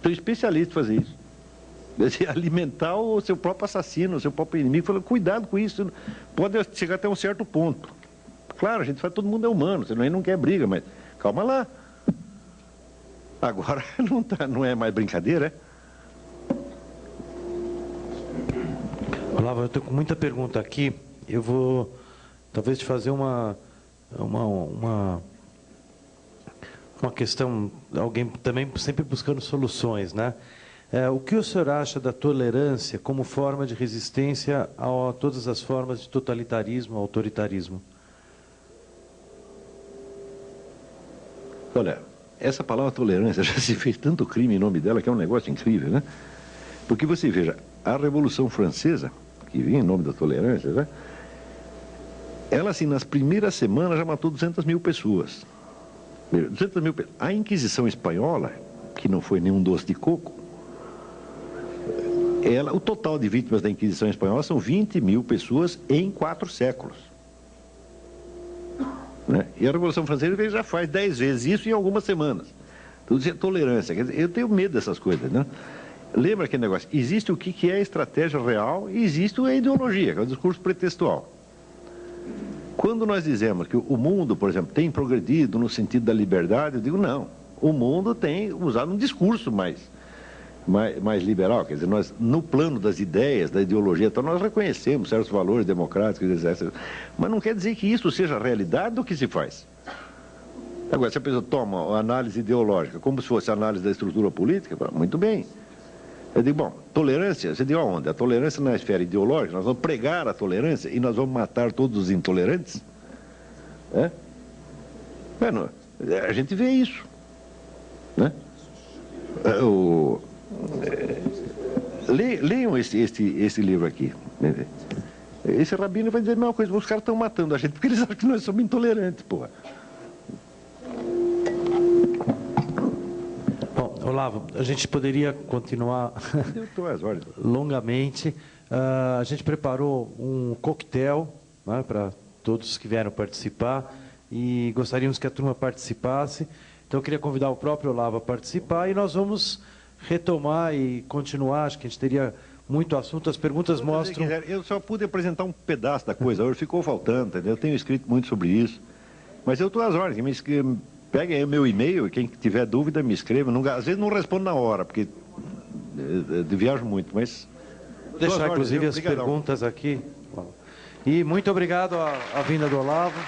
São especialistas em fazer isso. Dizer, alimentar o seu próprio assassino, o seu próprio inimigo, falando, cuidado com isso, pode chegar até um certo ponto. Claro, a gente fala, todo mundo é humano, você não quer briga, mas calma lá. Agora não é mais brincadeira, é? Olavo, eu estou com muita pergunta aqui. Eu vou talvez te fazer uma questão, alguém também sempre buscando soluções, né? O que o senhor acha da tolerância como forma de resistência a todas as formas de totalitarismo, autoritarismo? Olha, essa palavra tolerância já se fez tanto crime em nome dela que é um negócio incrível, né? Porque você veja, a Revolução Francesa, que vinha em nome da tolerância, né? Ela, assim, nas primeiras semanas já matou 200 mil pessoas. 200 mil pessoas. A Inquisição Espanhola, que não foi nenhum doce de coco, o total de vítimas da Inquisição Espanhola são 20 mil pessoas em 4 séculos. Né? E a Revolução Francesa já faz 10 vezes isso em algumas semanas. Tudo isso é tolerância. Quer dizer, eu tenho medo dessas coisas, né? Lembra aquele negócio? Existe o que é a estratégia real e existe a ideologia, que é o discurso pretextual. Quando nós dizemos que o mundo, por exemplo, tem progredido no sentido da liberdade, eu digo não. O mundo tem usado um discurso mais mais liberal. Quer dizer, nós, no plano das ideias, da ideologia, então nós reconhecemos certos valores democráticos, mas não quer dizer que isso seja a realidade do que se faz. Agora, se a pessoa toma a análise ideológica como se fosse a análise da estrutura política, muito bem. Eu digo, bom, tolerância, você diz aonde? A tolerância na esfera ideológica, nós vamos pregar a tolerância e nós vamos matar todos os intolerantes? É? Bueno, a gente vê isso, né? Leiam esse livro aqui. Esse rabino vai dizer a mesma coisa, os caras estão matando a gente porque eles acham que nós somos intolerantes, porra. Bom, Olavo, a gente poderia continuar longamente. A gente preparou um coquetel, né, para todos que vieram participar e gostaríamos que a turma participasse. Então, eu queria convidar o próprio Olavo a participar e nós vamos retomar e continuar. Acho que a gente teria muito assunto. As perguntas mostram... Eu só pude apresentar um pedaço da coisa. Hoje ficou faltando, entendeu? Eu tenho escrito muito sobre isso. Mas eu estou às ordens. Peguem aí o meu e-mail e quem tiver dúvida me escreva. Às vezes não respondo na hora, porque eu viajo muito, mas... Vou deixar, inclusive, as perguntas aqui. E muito obrigado à vinda do Olavo.